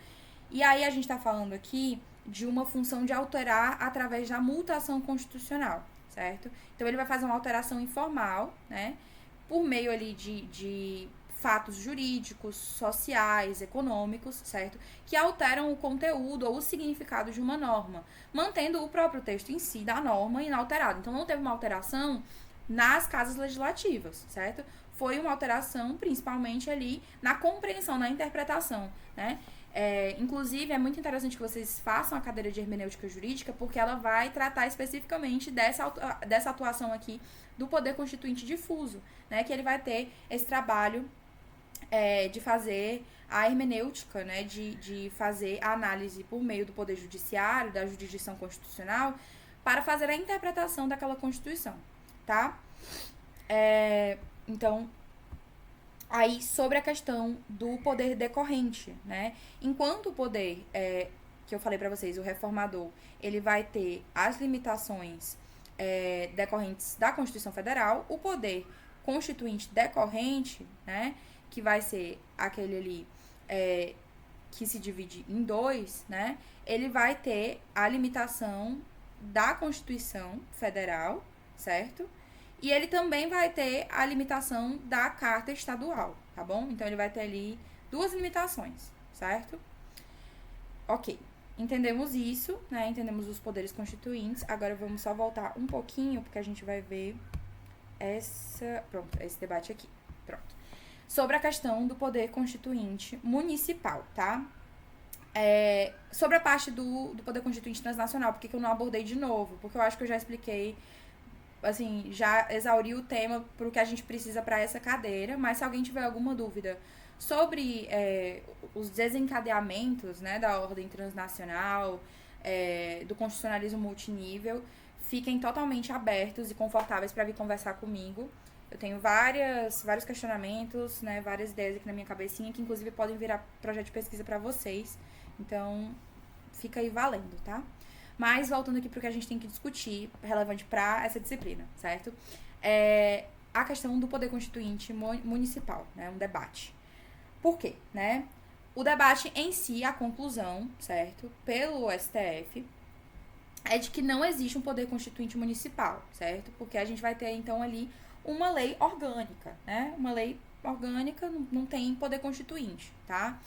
E aí a gente está falando aqui de uma função de alterar através da mutação constitucional, certo? Então ele vai fazer uma alteração informal, né? Por meio ali de fatos jurídicos, sociais, econômicos, certo? Que alteram o conteúdo ou o significado de uma norma, mantendo o próprio texto em si da norma inalterado. Então não teve uma alteração nas casas legislativas, certo? Foi uma alteração principalmente ali na compreensão, na interpretação, né? Inclusive, é muito interessante que vocês façam a cadeira de hermenêutica jurídica, porque ela vai tratar especificamente dessa atuação aqui do poder constituinte difuso, né? Que ele vai ter esse trabalho de fazer a hermenêutica, né? De fazer a análise por meio do poder judiciário, da jurisdição constitucional, para fazer a interpretação daquela Constituição, tá? Então, aí, sobre a questão do poder decorrente, né? Enquanto o poder, que eu falei para vocês, o reformador, ele vai ter as limitações decorrentes da Constituição Federal, o poder constituinte decorrente, né? Que vai ser aquele ali que se divide em dois, né? Ele vai ter a limitação da Constituição Federal, certo? E ele também vai ter a limitação da Carta Estadual, tá bom? Então, ele vai ter ali duas limitações, certo? Ok. Entendemos isso, né? Entendemos os poderes constituintes. Agora, vamos só voltar um pouquinho, porque a gente vai ver esse debate aqui. Pronto. Sobre a questão do poder constituinte municipal, tá? Sobre a parte do poder constituinte transnacional, por que eu não abordei de novo? Porque eu acho que eu já expliquei, assim, já exauri o tema pro que a gente precisa para essa cadeira, mas se alguém tiver alguma dúvida sobre os desencadeamentos, né, da ordem transnacional, do constitucionalismo multinível, fiquem totalmente abertos e confortáveis para vir conversar comigo. Eu tenho vários questionamentos, né, várias ideias aqui na minha cabecinha, que inclusive podem virar projeto de pesquisa para vocês. Então, fica aí valendo, tá? Mas, voltando aqui pro que a gente tem que discutir, relevante para essa disciplina, certo? A questão do poder constituinte municipal, né? Um debate. Por quê, né? O debate em si, a conclusão, certo? Pelo STF, é de que não existe um poder constituinte municipal, certo? Porque a gente vai ter, então, ali uma lei orgânica, né? Uma lei orgânica não tem poder constituinte, tá?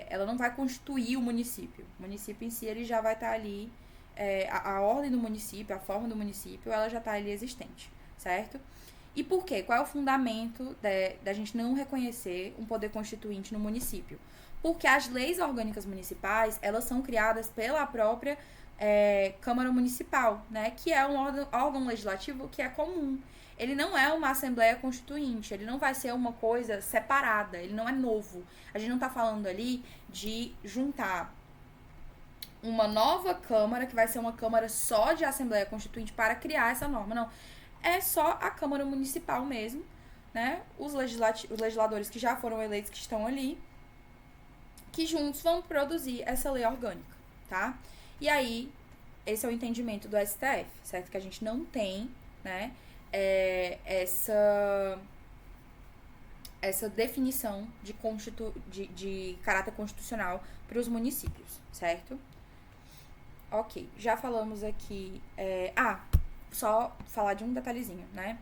Ela não vai constituir o município. O município em si, ele já vai estar ali, a ordem do município, a forma do município, ela já está ali existente, certo? E por quê? Qual é o fundamento da gente não reconhecer um poder constituinte no município? Porque as leis orgânicas municipais, elas são criadas pela própria Câmara Municipal, né? Que é um órgão legislativo que é comum. Ele não é uma Assembleia Constituinte, ele não vai ser uma coisa separada, ele não é novo. A gente não tá falando ali de juntar uma nova Câmara, que vai ser uma Câmara só de Assembleia Constituinte para criar essa norma, não. É só a Câmara Municipal mesmo, né? Os legisladores que já foram eleitos, que estão ali, que juntos vão produzir essa lei orgânica, tá? E aí, esse é o entendimento do STF, certo? Que a gente não tem, né? Essa definição de caráter constitucional para os municípios, certo? Ok, já falamos aqui... só falar de um detalhezinho, né?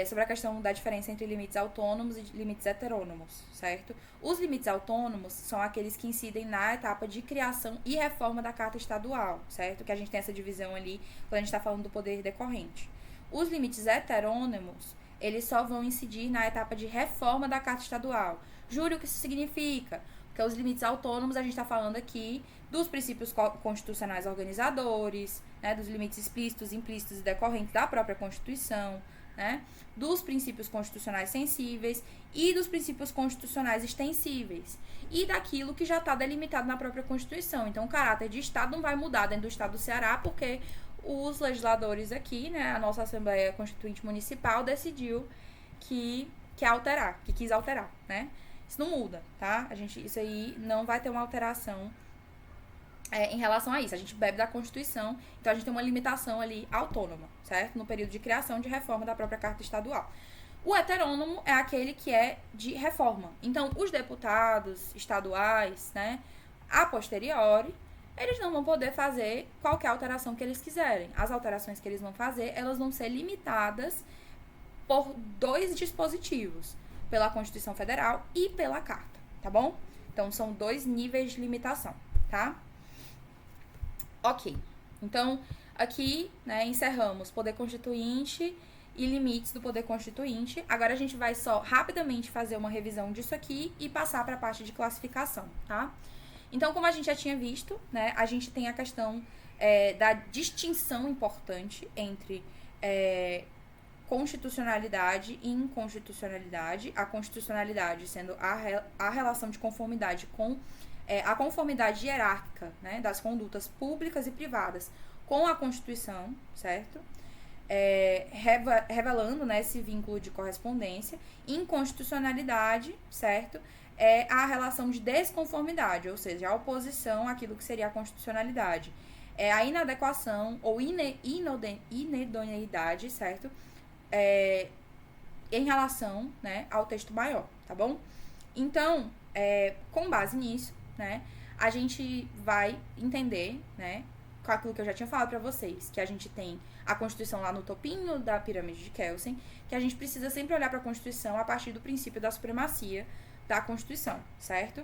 Sobre a questão da diferença entre limites autônomos e limites heterônomos, certo? Os limites autônomos são aqueles que incidem na etapa de criação e reforma da Carta Estadual, certo? Que a gente tem essa divisão ali quando a gente está falando do poder decorrente. Os limites heterônomos, eles só vão incidir na etapa de reforma da Carta Estadual. Júlio, o que isso significa? Porque os limites autônomos, a gente está falando aqui dos princípios constitucionais organizadores, né, dos limites explícitos, implícitos e decorrentes da própria Constituição, né, dos princípios constitucionais sensíveis e dos princípios constitucionais extensíveis. E daquilo que já está delimitado na própria Constituição. Então, o caráter de Estado não vai mudar dentro do Estado do Ceará, porque os legisladores aqui, né, a nossa Assembleia Constituinte Municipal decidiu que quis alterar, né? Isso não muda, tá? Isso aí não vai ter uma alteração em relação a isso. A gente bebe da Constituição, então a gente tem uma limitação ali autônoma, certo? No período de criação de reforma da própria Carta Estadual. O heterônomo é aquele que é de reforma. Então, os deputados estaduais, né, a posteriori, eles não vão poder fazer qualquer alteração que eles quiserem. As alterações que eles vão fazer, elas vão ser limitadas por 2 dispositivos, pela Constituição Federal e pela Carta, tá bom? Então, são 2 níveis de limitação, tá? Ok. Então, aqui, né, encerramos Poder Constituinte e limites do Poder Constituinte. Agora a gente vai só rapidamente fazer uma revisão disso aqui e passar para a parte de classificação, tá? Então, como a gente já tinha visto, né, a gente tem a questão da distinção importante entre constitucionalidade e inconstitucionalidade. A constitucionalidade sendo a relação de conformidade com a conformidade hierárquica, né, das condutas públicas e privadas com a Constituição, certo? Revelando, né, esse vínculo de correspondência. Inconstitucionalidade, certo? É a relação de desconformidade, ou seja, a oposição àquilo que seria a constitucionalidade. É a inadequação ou inedoneidade, certo? Em relação, né, ao texto maior, tá bom? Então, com base nisso, né, a gente vai entender, né, com aquilo que eu já tinha falado pra vocês, que a gente tem a Constituição lá no topinho da pirâmide de Kelsen, que a gente precisa sempre olhar pra Constituição a partir do princípio da supremacia da Constituição, certo?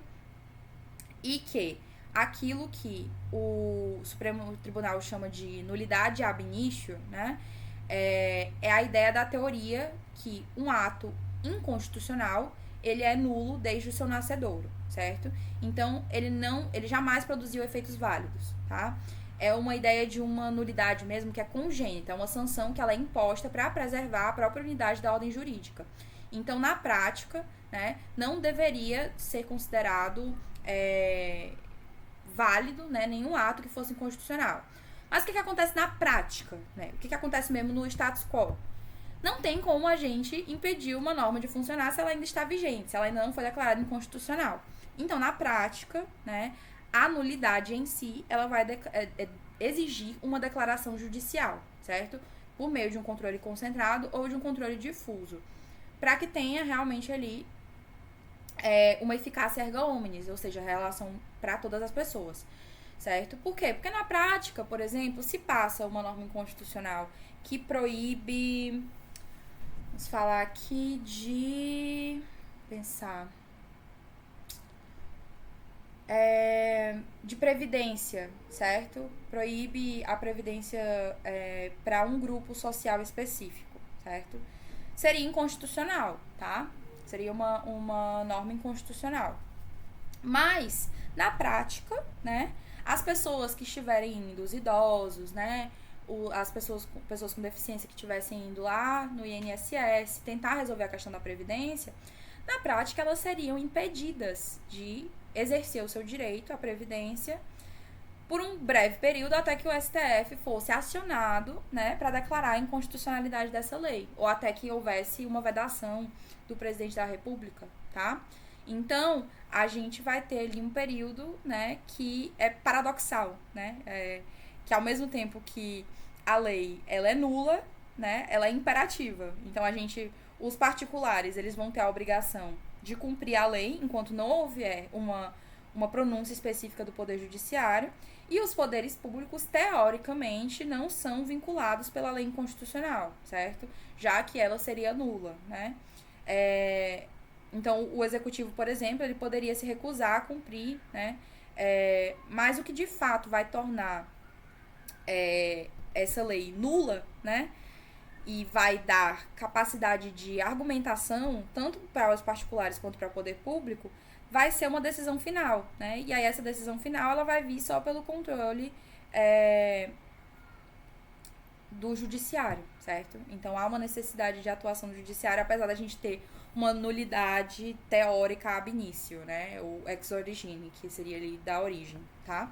E que aquilo que o Supremo Tribunal chama de nulidade ab initio, né, é a ideia da teoria que um ato inconstitucional, ele é nulo desde o seu nascedouro, certo? Então, ele jamais produziu efeitos válidos, tá? É uma ideia de uma nulidade mesmo que é congênita, é uma sanção que ela é imposta para preservar a própria unidade da ordem jurídica. Então, na prática, né, não deveria ser considerado válido, né, nenhum ato que fosse inconstitucional. Mas o que acontece na prática? Né? O que acontece mesmo no status quo? Não tem como a gente impedir uma norma de funcionar se ela ainda está vigente, se ela ainda não foi declarada inconstitucional. Então, na prática, né, a nulidade em si, ela vai exigir uma declaração judicial, certo? Por meio de um controle concentrado ou de um controle difuso, para que tenha realmente ali uma eficácia erga omnes, ou seja, relação para todas as pessoas, certo? Por quê? Porque na prática, por exemplo, se passa uma norma inconstitucional que proíbe, vamos falar aqui de previdência, certo? Proíbe a previdência para um grupo social específico, certo? Seria inconstitucional, tá? Seria uma norma inconstitucional. Mas, na prática, né, as pessoas que estiverem indo, os idosos, né, as pessoas com deficiência que estivessem indo lá no INSS tentar resolver a questão da previdência, na prática elas seriam impedidas de exercer o seu direito à previdência por um breve período até que o STF fosse acionado, né, para declarar a inconstitucionalidade dessa lei, ou até que houvesse uma vedação do presidente da República, tá? Então, a gente vai ter ali um período, né, que é paradoxal, né, que ao mesmo tempo que a lei, ela é nula, né, ela é imperativa. Então, os particulares, eles vão ter a obrigação de cumprir a lei, enquanto não houver uma pronúncia específica do Poder Judiciário, e os poderes públicos, teoricamente, não são vinculados pela lei inconstitucional, certo? Já que ela seria nula, né? Então, o Executivo, por exemplo, ele poderia se recusar a cumprir, né? Mas o que de fato vai tornar essa lei nula, né? E vai dar capacidade de argumentação, tanto para os particulares quanto para o poder público, vai ser uma decisão final, né? E aí essa decisão final, ela vai vir só pelo controle do judiciário, certo? Então, há uma necessidade de atuação do judiciário, apesar da gente ter uma nulidade teórica ab initio, né? O ex origine, que seria ali da origem, tá?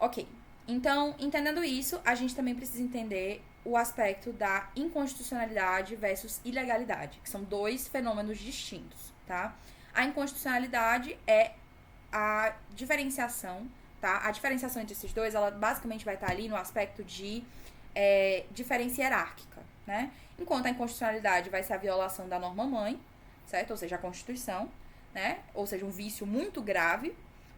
Ok. Então, entendendo isso, a gente também precisa entender o aspecto da inconstitucionalidade versus ilegalidade, que são 2 fenômenos distintos, tá? A inconstitucionalidade é a diferenciação, tá? A diferenciação entre esses dois, ela basicamente vai estar ali no aspecto de diferença hierárquica, né? Enquanto a inconstitucionalidade vai ser a violação da norma-mãe, certo? Ou seja, a Constituição, né? Ou seja, um vício muito grave.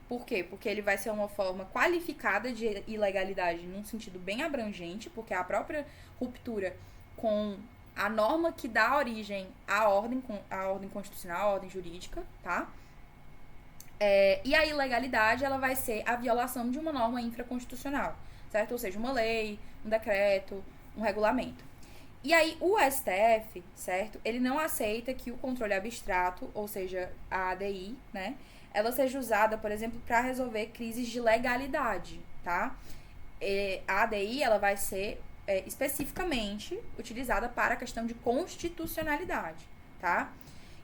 Por quê? Porque ele vai ser uma forma qualificada de ilegalidade num sentido bem abrangente, porque é a própria ruptura com a norma que dá origem à ordem constitucional, à ordem jurídica, tá? E a ilegalidade, ela vai ser a violação de uma norma infraconstitucional, certo? Ou seja, uma lei, um decreto, um regulamento. E aí, o STF, certo? Ele não aceita que o controle abstrato, ou seja, a ADI, né? Ela seja usada, por exemplo, para resolver crises de legalidade, tá? A ADI, ela vai ser especificamente utilizada para a questão de constitucionalidade, tá?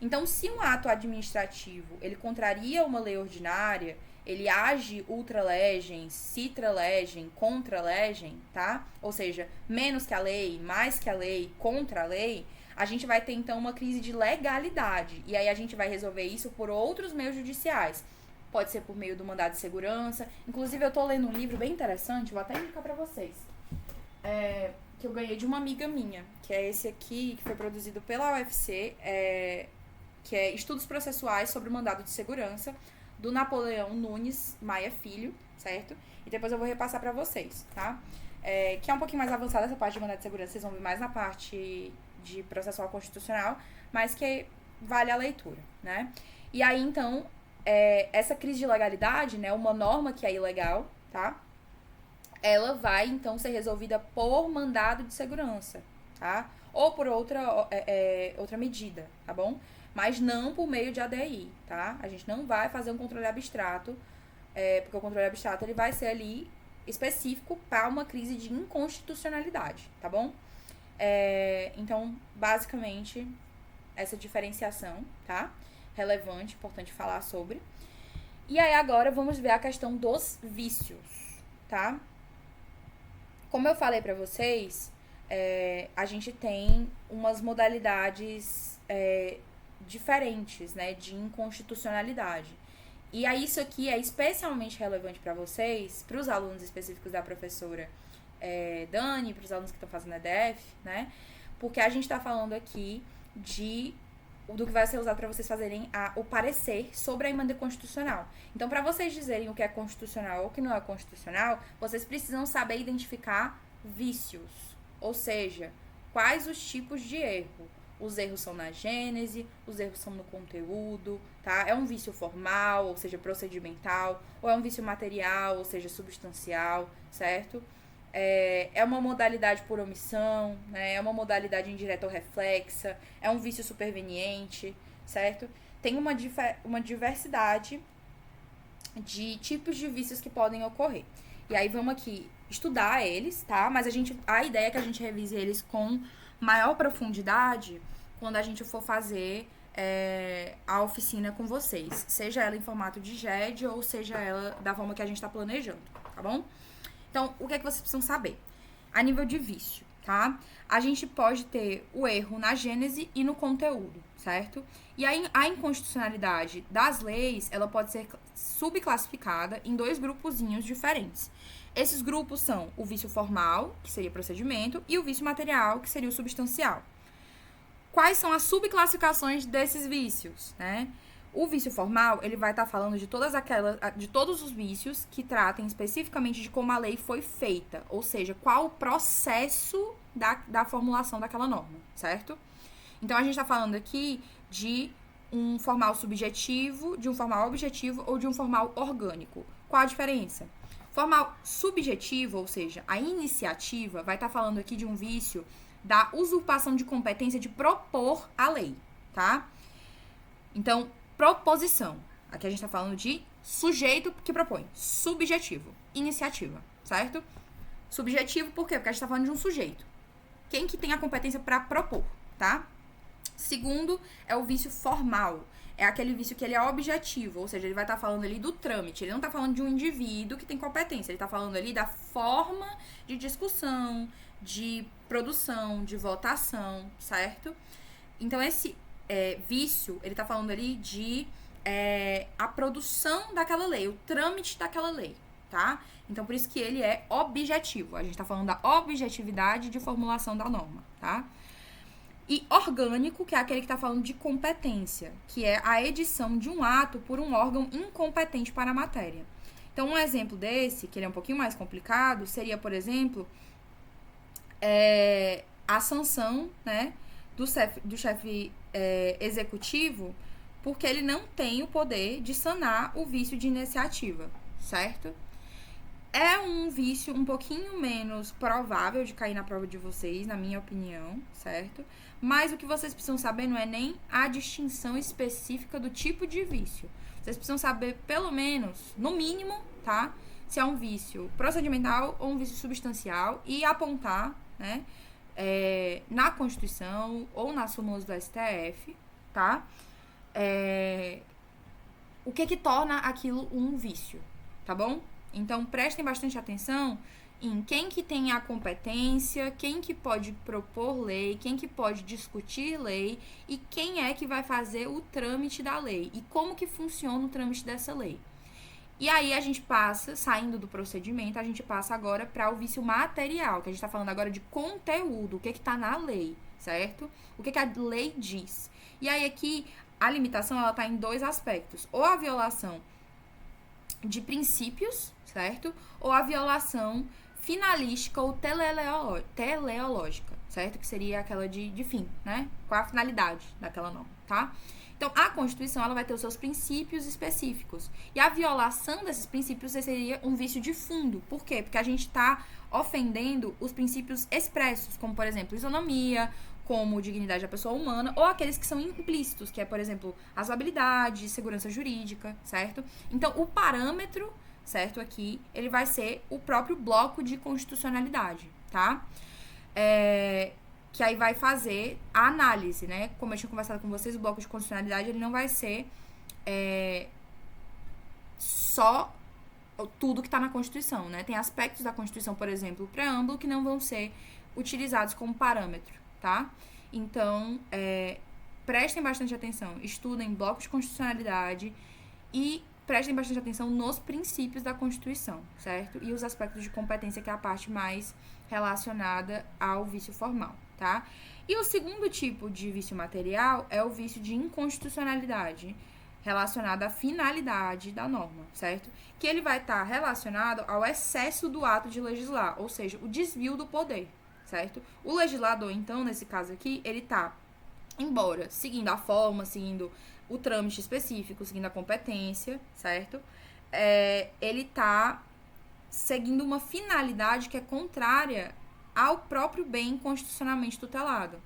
Então, se um ato administrativo, ele contraria uma lei ordinária, ele age ultra legem, citra legem, contra legem, tá? Ou seja, menos que a lei, mais que a lei, contra a lei, a gente vai ter, então, uma crise de legalidade. E aí a gente vai resolver isso por outros meios judiciais. Pode ser por meio do mandado de segurança. Inclusive, eu tô lendo um livro bem interessante, vou até indicar pra vocês. Que eu ganhei de uma amiga minha, que é esse aqui, que foi produzido pela UFC, que é Estudos Processuais sobre o Mandado de Segurança, do Napoleão Nunes Maia Filho, certo? E depois eu vou repassar pra vocês, tá? Que é um pouquinho mais avançada essa parte de mandado de segurança, vocês vão ver mais na parte de processual constitucional, mas que vale a leitura, né? E aí, então, essa crise de legalidade, né, uma norma que é ilegal, tá? Ela vai, então, ser resolvida por mandado de segurança, tá? Ou por outra medida, tá bom? Mas não por meio de ADI, tá? A gente não vai fazer um controle abstrato, porque o controle abstrato ele vai ser ali específico para uma crise de inconstitucionalidade, tá bom? Então, basicamente, essa diferenciação, tá? Relevante, importante falar sobre. E aí, agora, vamos ver a questão dos vícios, tá? Como eu falei pra vocês, a gente tem umas modalidades diferentes, né, de inconstitucionalidade. E aí isso aqui é especialmente relevante para vocês, para os alunos específicos da professora Dani, para os alunos que estão fazendo EDF, né, porque a gente está falando aqui do que vai ser usado para vocês fazerem o parecer sobre a emenda constitucional. Então, para vocês dizerem o que é constitucional ou o que não é constitucional, vocês precisam saber identificar vícios, ou seja, quais os tipos de erro. Os erros são na gênese, os erros são no conteúdo, tá? É um vício formal, ou seja, procedimental, ou é um vício material, ou seja, substancial, certo? É uma modalidade por omissão, né? É uma modalidade indireta ou reflexa, é um vício superveniente, certo? Tem uma diversidade de tipos de vícios que podem ocorrer. E aí vamos aqui estudar eles, tá? Mas a ideia é que a gente revise eles com maior profundidade quando a gente for fazer a oficina com vocês. Seja ela em formato de GED ou seja ela da forma que a gente está planejando, tá bom? Então, o que é que vocês precisam saber? A nível de vício, tá? A gente pode ter o erro na gênese e no conteúdo, certo? E aí, a inconstitucionalidade das leis, ela pode ser subclassificada em 2 grupozinhos diferentes. Esses grupos são o vício formal, que seria procedimento, e o vício material, que seria o substancial. Quais são as subclassificações desses vícios, né? O vício formal, ele vai estar falando de todos os vícios que tratem especificamente de como a lei foi feita, ou seja, qual o processo da formulação daquela norma, certo? Então, a gente está falando aqui de um formal subjetivo, de um formal objetivo ou de um formal orgânico. Qual a diferença? Formal subjetivo, ou seja, a iniciativa, vai estar falando aqui de um vício da usurpação de competência de propor a lei, tá? Então, proposição. Aqui a gente tá falando de sujeito que propõe. Subjetivo. Iniciativa, certo? Subjetivo por quê? Porque a gente tá falando de um sujeito. Quem que tem a competência para propor, tá? Segundo, é o vício formal. É aquele vício que ele é objetivo, ou seja, ele vai estar falando ali do trâmite. Ele não tá falando de um indivíduo que tem competência. Ele tá falando ali da forma de discussão, de produção, de votação, certo? Então, esse vício, ele tá falando ali de a produção daquela lei, o trâmite daquela lei, tá? Então, por isso que ele é objetivo. A gente tá falando da objetividade de formulação da norma, tá? E orgânico, que é aquele que tá falando de competência, que é a edição de um ato por um órgão incompetente para a matéria. Então, um exemplo desse, que ele é um pouquinho mais complicado, seria, por exemplo, a sanção, né, do chefe executivo, porque ele não tem o poder de sanar o vício de iniciativa, certo? É um vício um pouquinho menos provável de cair na prova de vocês, na minha opinião, certo? Mas o que vocês precisam saber não é nem a distinção específica do tipo de vício. Vocês precisam saber, pelo menos, no mínimo, tá? Se é um vício procedimental ou um vício substancial e apontar, né, na Constituição ou nas súmulas do STF, tá? O que torna aquilo um vício, tá bom? Então, prestem bastante atenção em quem que tem a competência, quem que pode propor lei, quem que pode discutir lei e quem é que vai fazer o trâmite da lei e como que funciona o trâmite dessa lei. E aí a gente passa, saindo do procedimento, a gente passa agora para o vício material, que a gente está falando agora de conteúdo, o que está na lei, certo? O que a lei diz. E aí aqui a limitação ela está em dois aspectos, ou a violação de princípios, certo? Ou a violação finalística ou teleológica, certo? Que seria aquela de fim, né? Qual a finalidade daquela norma, tá? Então, a Constituição, ela vai ter os seus princípios específicos. E a violação desses princípios seria um vício de fundo. Por quê? Porque a gente está ofendendo os princípios expressos, como, por exemplo, isonomia, como dignidade da pessoa humana, ou aqueles que são implícitos, que é, por exemplo, razoabilidade, segurança jurídica, certo? Então, o parâmetro, certo, aqui, ele vai ser o próprio bloco de constitucionalidade, tá? Que aí vai fazer a análise, né? Como eu tinha conversado com vocês, o bloco de constitucionalidade, ele não vai ser só tudo que está na Constituição, né? Tem aspectos da Constituição, por exemplo, o preâmbulo, que não vão ser utilizados como parâmetro, tá? Então, prestem bastante atenção, estudem blocos de constitucionalidade e prestem bastante atenção nos princípios da Constituição, certo? E os aspectos de competência, que é a parte mais relacionada ao vício formal, tá? E o segundo tipo de vício material é o vício de inconstitucionalidade, relacionado à finalidade da norma, certo? Que ele vai estar relacionado ao excesso do ato de legislar, ou seja, o desvio do poder, certo? O legislador, então, nesse caso aqui, ele tá, embora seguindo a forma, seguindo o trâmite específico, seguindo a competência, certo? Ele tá seguindo uma finalidade que é contrária ao próprio bem constitucionalmente tutelado.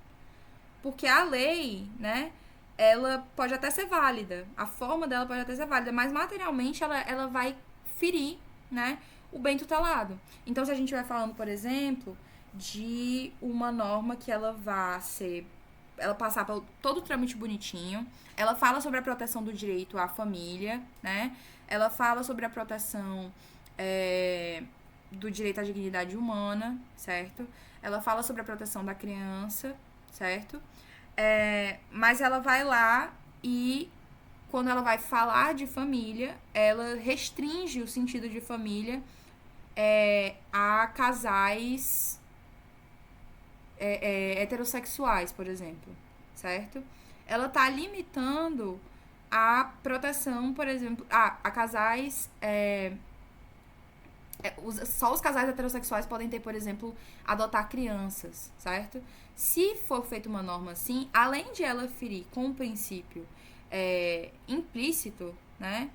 Porque a lei, né, ela pode até ser válida, a forma dela pode até ser válida, mas materialmente ela vai ferir, né, o bem tutelado. Então, se a gente vai falando, por exemplo, de uma norma que ela passar por todo o trâmite bonitinho, ela fala sobre a proteção do direito à família, né, ela fala sobre a proteção do direito à dignidade humana, certo? Ela fala sobre a proteção da criança, certo? Mas ela vai lá e, quando ela vai falar de família, ela restringe o sentido de família a casais heterossexuais, por exemplo, certo? Ela tá limitando a proteção, por exemplo, a casais... só os casais heterossexuais podem ter, por exemplo, adotar crianças, certo? Se for feita uma norma assim, além de ela ferir com o princípio implícito, né?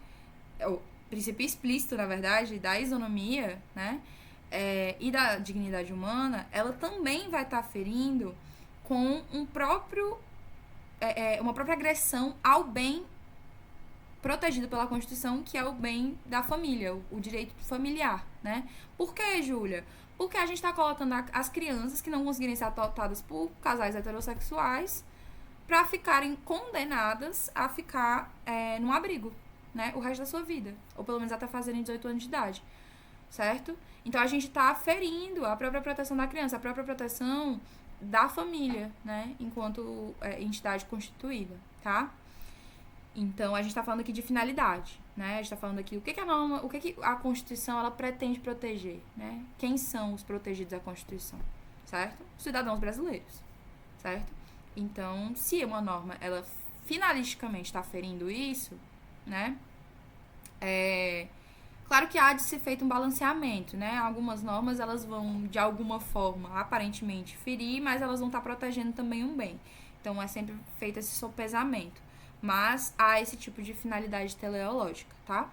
O princípio explícito, na verdade, da isonomia, né? E da dignidade humana, ela também vai estar ferindo com uma própria agressão ao bem protegido pela Constituição, que é o bem da família, o direito familiar, né? Por que, Júlia? Porque a gente está colocando as crianças que não conseguirem ser adotadas por casais heterossexuais para ficarem condenadas a ficar num abrigo, né? O resto da sua vida, ou pelo menos até fazerem 18 anos de idade, certo? Então, a gente está ferindo a própria proteção da criança, a própria proteção da família, né? Enquanto entidade constituída, tá? Então, a gente tá falando aqui de finalidade, né? A gente tá falando aqui o que a norma, o que a Constituição ela pretende proteger, né? Quem são os protegidos da Constituição, certo? Os cidadãos brasileiros, certo? Então, se uma norma, ela finalisticamente está ferindo isso, né? Claro que há de ser feito um balanceamento, né? Algumas normas, elas vão, de alguma forma, aparentemente ferir, mas elas vão estar protegendo também um bem. Então, é sempre feito esse sopesamento. Mas há esse tipo de finalidade teleológica, tá?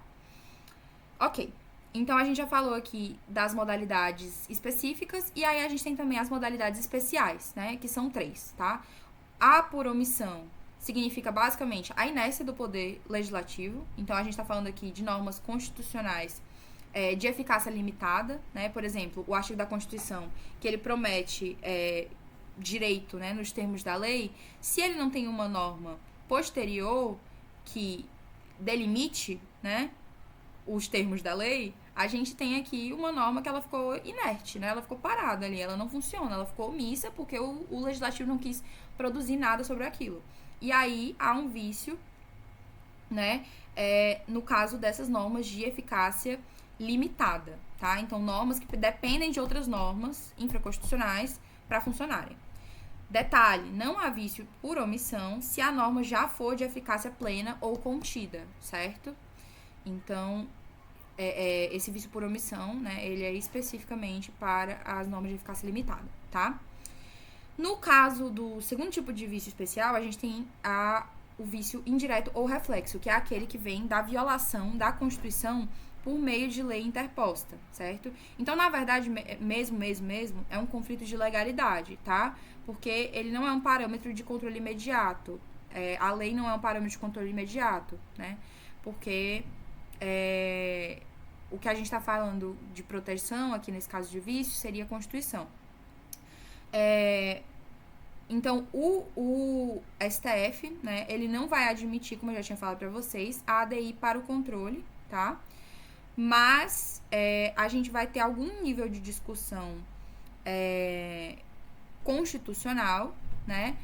Ok. Então, a gente já falou aqui das modalidades específicas, e aí a gente tem também as modalidades especiais, né? Que são 3, tá? A por omissão significa basicamente a inércia do poder legislativo. Então, a gente está falando aqui de normas constitucionais de eficácia limitada, né? Por exemplo, o artigo da Constituição, que ele promete direito, né, nos termos da lei, se ele não tem uma norma posterior que delimite, né, os termos da lei, a gente tem aqui uma norma que ela ficou inerte, né? Ela ficou parada ali, ela não funciona, ela ficou omissa porque o legislativo não quis produzir nada sobre aquilo. E aí há um vício, né? No caso dessas normas de eficácia limitada, tá? Então, normas que dependem de outras normas infraconstitucionais para funcionarem. Detalhe, não há vício por omissão se a norma já for de eficácia plena ou contida, certo? Então, esse vício por omissão, né, ele é especificamente para as normas de eficácia limitada, tá? No caso do segundo tipo de vício especial, a gente tem o vício indireto ou reflexo, que é aquele que vem da violação da Constituição por meio de lei interposta, certo? Então, na verdade, mesmo, é um conflito de legalidade, tá? Porque ele não é um parâmetro de controle imediato. A lei não é um parâmetro de controle imediato, né? Porque o que a gente está falando de proteção, aqui nesse caso de vício, seria a Constituição. Então, o STF, né, ele não vai admitir, como eu já tinha falado para vocês, a ADI para o controle, tá? Mas a gente vai ter algum nível de discussão constitucional, né?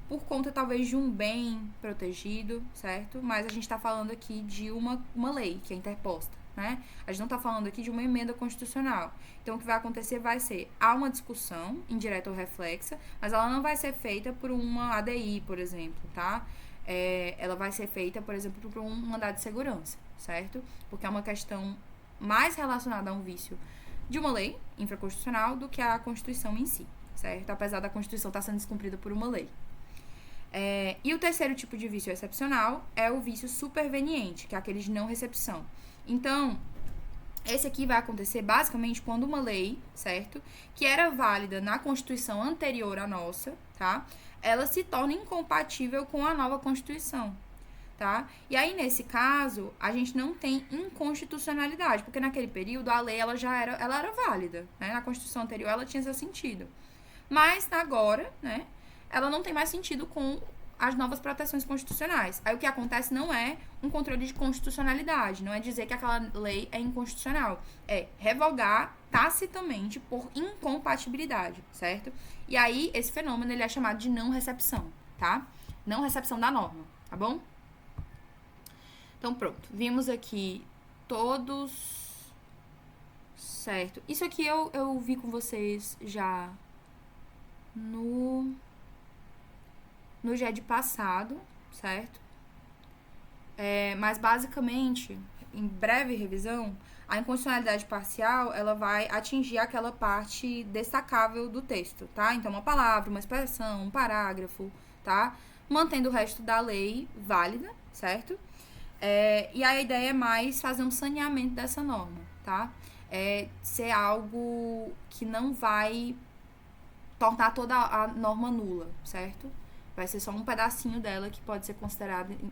Por conta, talvez, de um bem protegido, certo? Mas a gente está falando aqui de uma lei que é interposta, né? A gente não está falando aqui de uma emenda constitucional. Então, o que vai acontecer vai ser, há uma discussão, indireta ou reflexa, mas ela não vai ser feita por uma ADI, por exemplo, tá? Ela vai ser feita, por exemplo, por um mandado de segurança, certo? Porque é uma questão mais relacionada a um vício de uma lei infraconstitucional do que a Constituição em si, certo? Apesar da Constituição estar sendo descumprida por uma lei. E o terceiro tipo de vício excepcional é o vício superveniente, que é aquele de não recepção. Então, esse aqui vai acontecer basicamente quando uma lei, certo? Que era válida na Constituição anterior à nossa, tá? Ela se torna incompatível com a nova Constituição, tá? E aí, nesse caso, a gente não tem inconstitucionalidade, porque naquele período a lei ela era válida, né? Na Constituição anterior ela tinha seu sentido. Mas agora, né, ela não tem mais sentido com as novas proteções constitucionais. Aí o que acontece não é um controle de constitucionalidade, não é dizer que aquela lei é inconstitucional, é revogar tacitamente por incompatibilidade, certo? E aí esse fenômeno ele é chamado de não recepção, tá? Não recepção da norma, tá bom? Então pronto, vimos aqui todos, certo? Isso aqui eu vi com vocês já no GED passado, certo? Mas basicamente, em breve revisão, a inconstitucionalidade parcial, ela vai atingir aquela parte destacável do texto, tá? Então, uma palavra, uma expressão, um parágrafo, tá? Mantendo o resto da lei válida, certo? E a ideia é mais fazer um saneamento dessa norma, tá? Ser algo que não vai tornar toda a norma nula, certo? Vai ser só um pedacinho dela que pode ser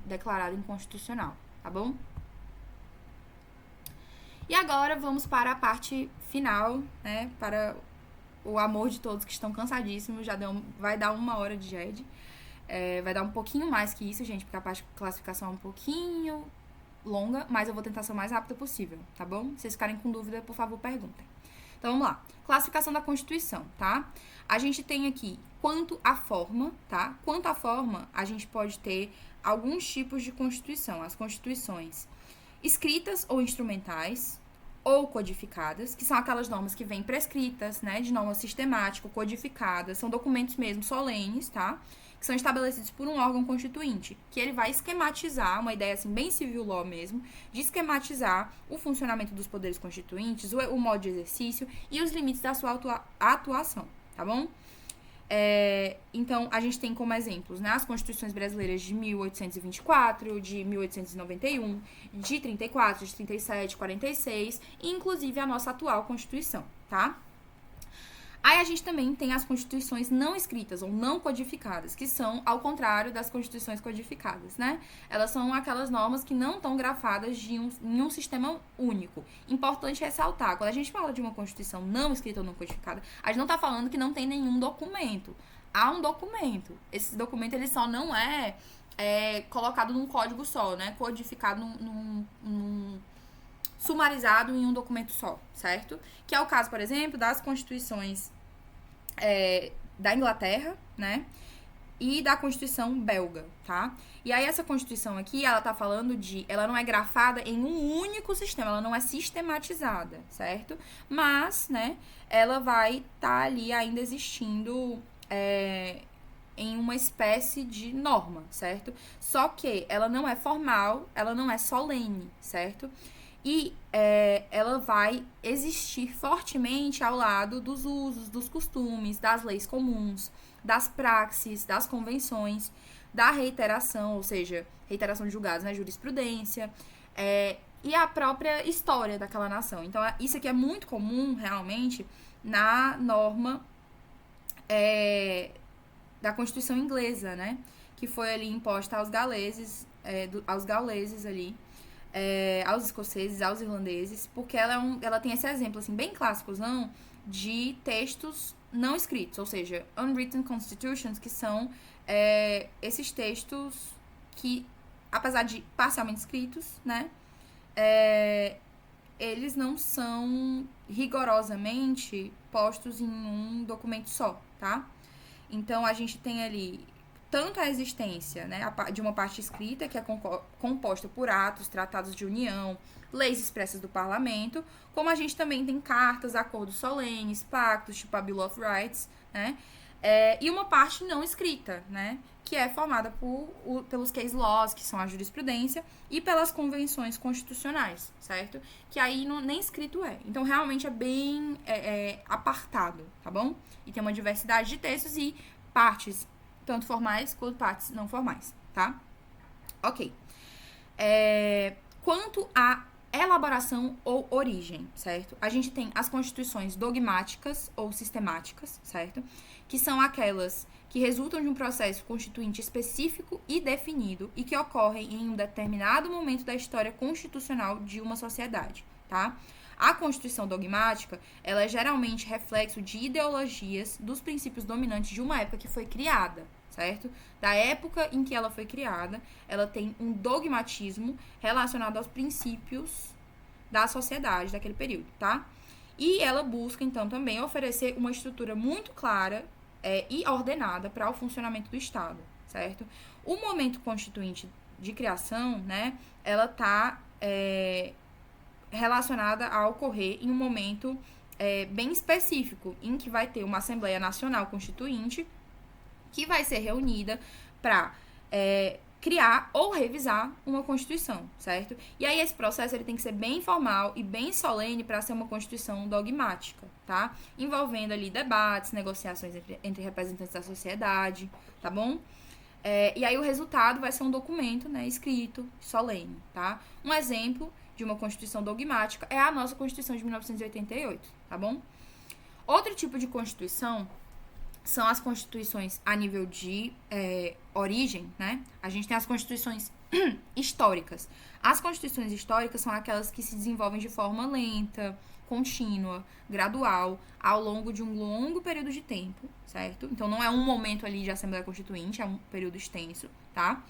declarado inconstitucional, tá bom? E agora vamos para a parte final, né? Para o amor de todos que estão cansadíssimos. Vai dar 1 hora de GED. Vai dar um pouquinho mais que isso, gente, porque a parte de classificação é um pouquinho longa, mas eu vou tentar ser o mais rápida possível, tá bom? Se vocês ficarem com dúvida, por favor, perguntem. Então, vamos lá. Classificação da Constituição, tá? A gente tem aqui quanto à forma, tá? Quanto à forma, a gente pode ter alguns tipos de Constituição. As Constituições escritas ou instrumentais, ou codificadas, que são aquelas normas que vêm prescritas, né, de norma sistemática, codificadas, são documentos mesmo solenes, tá? Que são estabelecidos por um órgão constituinte, que ele vai esquematizar, uma ideia assim bem civil law mesmo, de esquematizar o funcionamento dos poderes constituintes, o modo de exercício e os limites da sua atuação, tá bom? Então, a gente tem como exemplos, né, as constituições brasileiras de 1824, de 1891, de 34, de 37, 46, e inclusive a nossa atual Constituição, tá? Aí a gente também tem as constituições não escritas ou não codificadas, que são ao contrário das constituições codificadas, né? Elas são aquelas normas que não estão grafadas em um sistema único. Importante ressaltar, quando a gente fala de uma constituição não escrita ou não codificada, a gente não está falando que não tem nenhum documento. Há um documento. Esse documento ele só não é colocado num código só, né? Codificado sumarizado em um documento só, certo? Que é o caso, por exemplo, das constituições da Inglaterra, né? E da Constituição belga, tá? E aí essa Constituição aqui, ela tá falando ela não é grafada em um único sistema, ela não é sistematizada, certo? Mas, né, ela vai estar ali ainda existindo em uma espécie de norma, certo? Só que ela não é formal, ela não é solene, certo? E ela vai existir fortemente ao lado dos usos, dos costumes, das leis comuns, das praxes, das convenções, da reiteração, ou seja, reiteração de julgados na jurisprudência, e a própria história daquela nação. Então, isso aqui é muito comum, realmente, na norma da Constituição inglesa, né? Que foi ali imposta aos gauleses ali, aos escoceses, aos irlandeses, porque ela tem esse exemplo, assim, bem clássicozão de textos não escritos, ou seja, unwritten constitutions, que são esses textos que, apesar de parcialmente escritos, né, eles não são rigorosamente postos em um documento só, tá? Então, a gente tem ali tanto a existência, né, de uma parte escrita, que é composta por atos, tratados de união, leis expressas do parlamento, como a gente também tem cartas, acordos solenes, pactos, tipo a Bill of Rights, né, e uma parte não escrita, né, que é formada pelos case laws, que são a jurisprudência, e pelas convenções constitucionais, certo? Que aí nem escrito é. Então, realmente é bem apartado, tá bom? E tem uma diversidade de textos e partes tanto formais quanto partes não formais, tá? Ok. Quanto à elaboração ou origem, certo? A gente tem as constituições dogmáticas ou sistemáticas, certo? Que são aquelas que resultam de um processo constituinte específico e definido e que ocorrem em um determinado momento da história constitucional de uma sociedade, tá? A Constituição dogmática, ela é geralmente reflexo de ideologias dos princípios dominantes de uma época que foi criada, certo? Da época em que ela foi criada, ela tem um dogmatismo relacionado aos princípios da sociedade daquele período, tá? E ela busca, então, também oferecer uma estrutura muito clara e ordenada para o funcionamento do Estado, certo? O momento constituinte de criação, né, ela está relacionada a ocorrer em um momento bem específico, em que vai ter uma Assembleia Nacional Constituinte que vai ser reunida para criar ou revisar uma Constituição, certo? E aí esse processo ele tem que ser bem formal e bem solene para ser uma Constituição dogmática, tá? Envolvendo ali debates, negociações entre representantes da sociedade, tá bom? E aí o resultado vai ser um documento, né, escrito, solene, tá? Um exemplo de uma Constituição dogmática é a nossa Constituição de 1988, tá bom? Outro tipo de Constituição são as constituições a nível de origem, né? A gente tem as constituições históricas. As constituições históricas são aquelas que se desenvolvem de forma lenta, contínua, gradual, ao longo de um longo período de tempo, certo? Então, não é um momento ali de Assembleia Constituinte, é um período extenso, tá?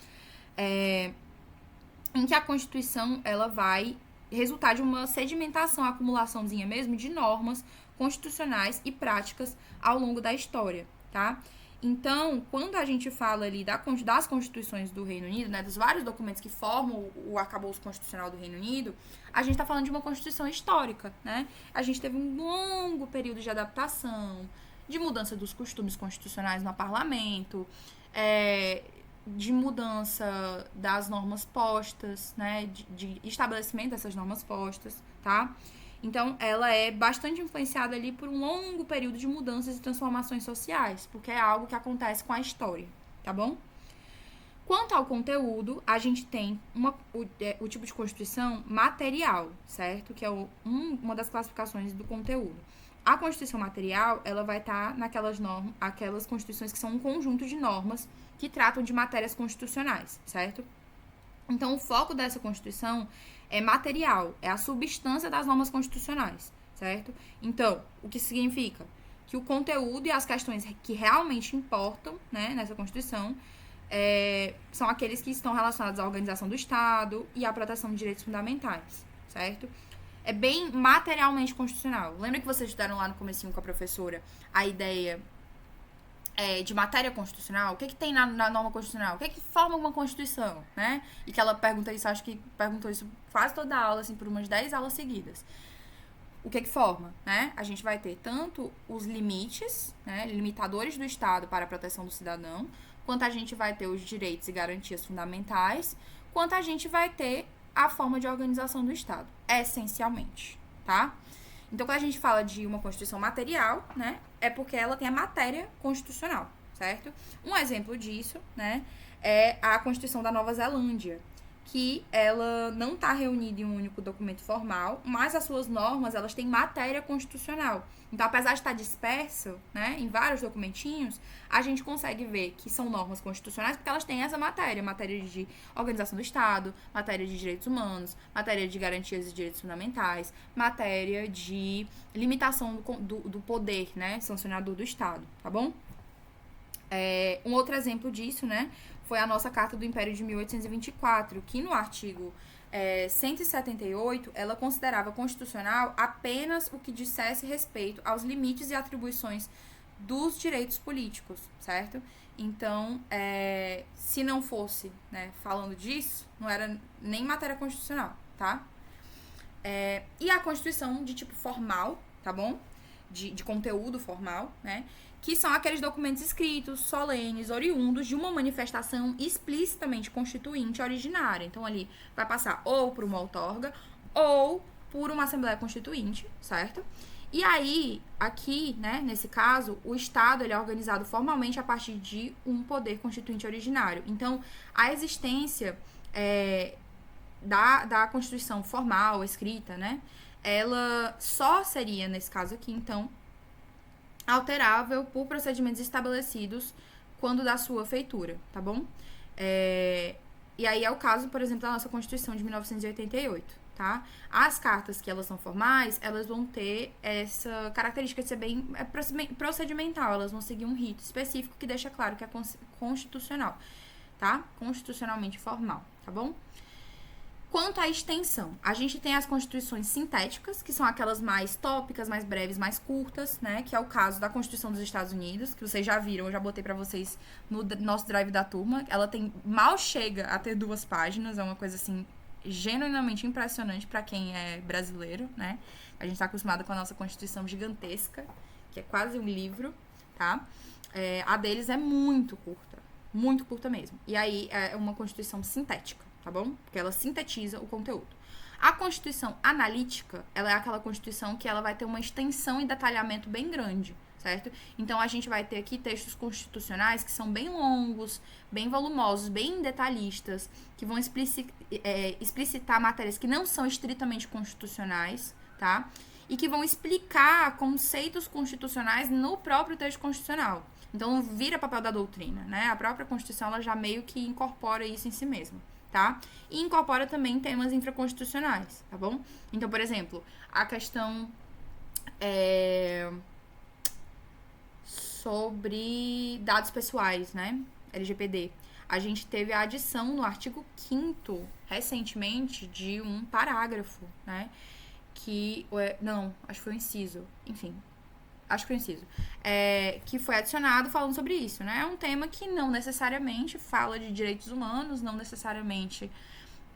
Em que a Constituição, ela vai resultar de uma sedimentação, acumulaçãozinha mesmo, de normas constitucionais e práticas ao longo da história, tá? Então, quando a gente fala ali das constituições do Reino Unido, né, dos vários documentos que formam o arcabouço constitucional do Reino Unido, a gente está falando de uma constituição histórica, né? A gente teve um longo período de adaptação, de mudança dos costumes constitucionais no parlamento, de mudança das normas postas, né, de estabelecimento dessas normas postas, tá? Então, ela é bastante influenciada ali por um longo período de mudanças e transformações sociais, porque é algo que acontece com a história, tá bom? Quanto ao conteúdo, a gente tem o tipo de constituição material, certo? Que é uma das classificações do conteúdo. A constituição material, ela vai estar aquelas constituições que são um conjunto de normas que tratam de matérias constitucionais, certo? Então, o foco dessa Constituição é material, é a substância das normas constitucionais, certo? Então, o que significa? Que o conteúdo e as questões que realmente importam, né, nessa Constituição são aqueles que estão relacionados à organização do Estado e à proteção de direitos fundamentais, certo? É bem materialmente constitucional. Lembra que vocês estudaram lá no comecinho com a professora a ideia de matéria constitucional? O que tem na norma constitucional? O que forma uma Constituição, né? E que ela pergunta isso, acho que perguntou isso quase toda a aula, assim, por umas 10 aulas seguidas. O que forma, né? A gente vai ter tanto os limites, né, limitadores do Estado para a proteção do cidadão, quanto a gente vai ter os direitos e garantias fundamentais, quanto a gente vai ter a forma de organização do Estado, essencialmente, tá? Então, quando a gente fala de uma Constituição material, né, é porque ela tem a matéria constitucional, certo? Um exemplo disso, né, é a Constituição da Nova Zelândia, que ela não está reunida em um único documento formal, mas as suas normas, elas têm matéria constitucional. Então, apesar de estar disperso, né, em vários documentinhos, a gente consegue ver que são normas constitucionais porque elas têm essa matéria de organização do Estado, matéria de direitos humanos, matéria de garantias e direitos fundamentais, matéria de limitação do poder, né, sancionador do Estado, tá bom? Um outro exemplo disso, né, foi a nossa Carta do Império de 1824, que no artigo 178, ela considerava constitucional apenas o que dissesse respeito aos limites e atribuições dos direitos políticos, certo? Então, se não fosse, né, falando disso, não era nem matéria constitucional, tá? E a Constituição de tipo formal, tá bom? De conteúdo formal, né? Que são aqueles documentos escritos, solenes, oriundos de uma manifestação explicitamente constituinte originária. Então, ali vai passar ou por uma outorga ou por uma Assembleia Constituinte, certo? E aí, aqui, né, nesse caso, o Estado ele é organizado formalmente a partir de um poder constituinte originário. Então, a existência da Constituição formal, escrita, né, ela só seria, nesse caso aqui, então, alterável por procedimentos estabelecidos quando da sua feitura, tá bom? E aí é o caso, por exemplo, da nossa Constituição de 1988, tá? As cartas que elas são formais, elas vão ter essa característica de ser bem procedimental, elas vão seguir um rito específico que deixa claro que é constitucional, tá? Constitucionalmente formal, tá bom? Quanto à extensão, a gente tem as constituições sintéticas, que são aquelas mais tópicas, mais breves, mais curtas, né? Que é o caso da Constituição dos Estados Unidos, que vocês já viram, eu já botei pra vocês no nosso drive da turma. Ela mal chega a ter 2 páginas, é uma coisa, assim, genuinamente impressionante pra quem é brasileiro, né? A gente tá acostumado com a nossa Constituição gigantesca, que é quase um livro, tá? A deles é muito curta mesmo. E aí é uma Constituição sintética, tá bom? Porque ela sintetiza o conteúdo. A Constituição analítica, ela é aquela Constituição que ela vai ter uma extensão e detalhamento bem grande, certo? Então, a gente vai ter aqui textos constitucionais que são bem longos, bem volumosos, bem detalhistas, que vão explicitar matérias que não são estritamente constitucionais, tá? E que vão explicar conceitos constitucionais no próprio texto constitucional. Então, vira papel da doutrina, né? A própria Constituição, ela já meio que incorpora isso em si mesma, tá? E incorpora também temas infraconstitucionais, tá bom? Então, por exemplo, a questão sobre dados pessoais, né? LGPD. A gente teve a adição no artigo 5º, recentemente, de um parágrafo, né? Não, acho que foi um inciso. Enfim, acho que foi um inciso. Que foi adicionado falando sobre isso, né? É um tema que não necessariamente fala de direitos humanos, não necessariamente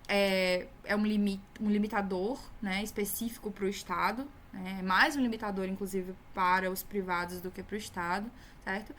é um limitador, né, específico para o Estado. É mais um limitador, inclusive, para os privados do que para o Estado, certo?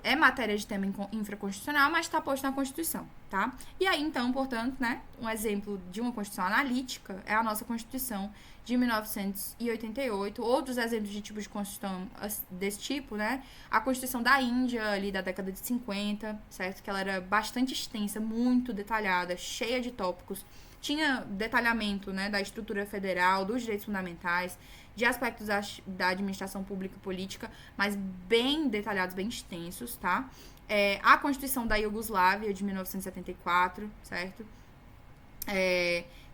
É matéria de tema infraconstitucional, mas está posto na Constituição, tá? E aí, então, portanto, né, um exemplo de uma Constituição analítica é a nossa Constituição de 1988. Outros exemplos de tipos de Constituição desse tipo, né? A Constituição da Índia, ali da década de 50, certo? Que ela era bastante extensa, muito detalhada, cheia de tópicos. Tinha detalhamento, né, da estrutura federal, dos direitos fundamentais, de aspectos da administração pública e política, mas bem detalhados, bem extensos, tá? A Constituição da Iugoslávia, de 1974, certo?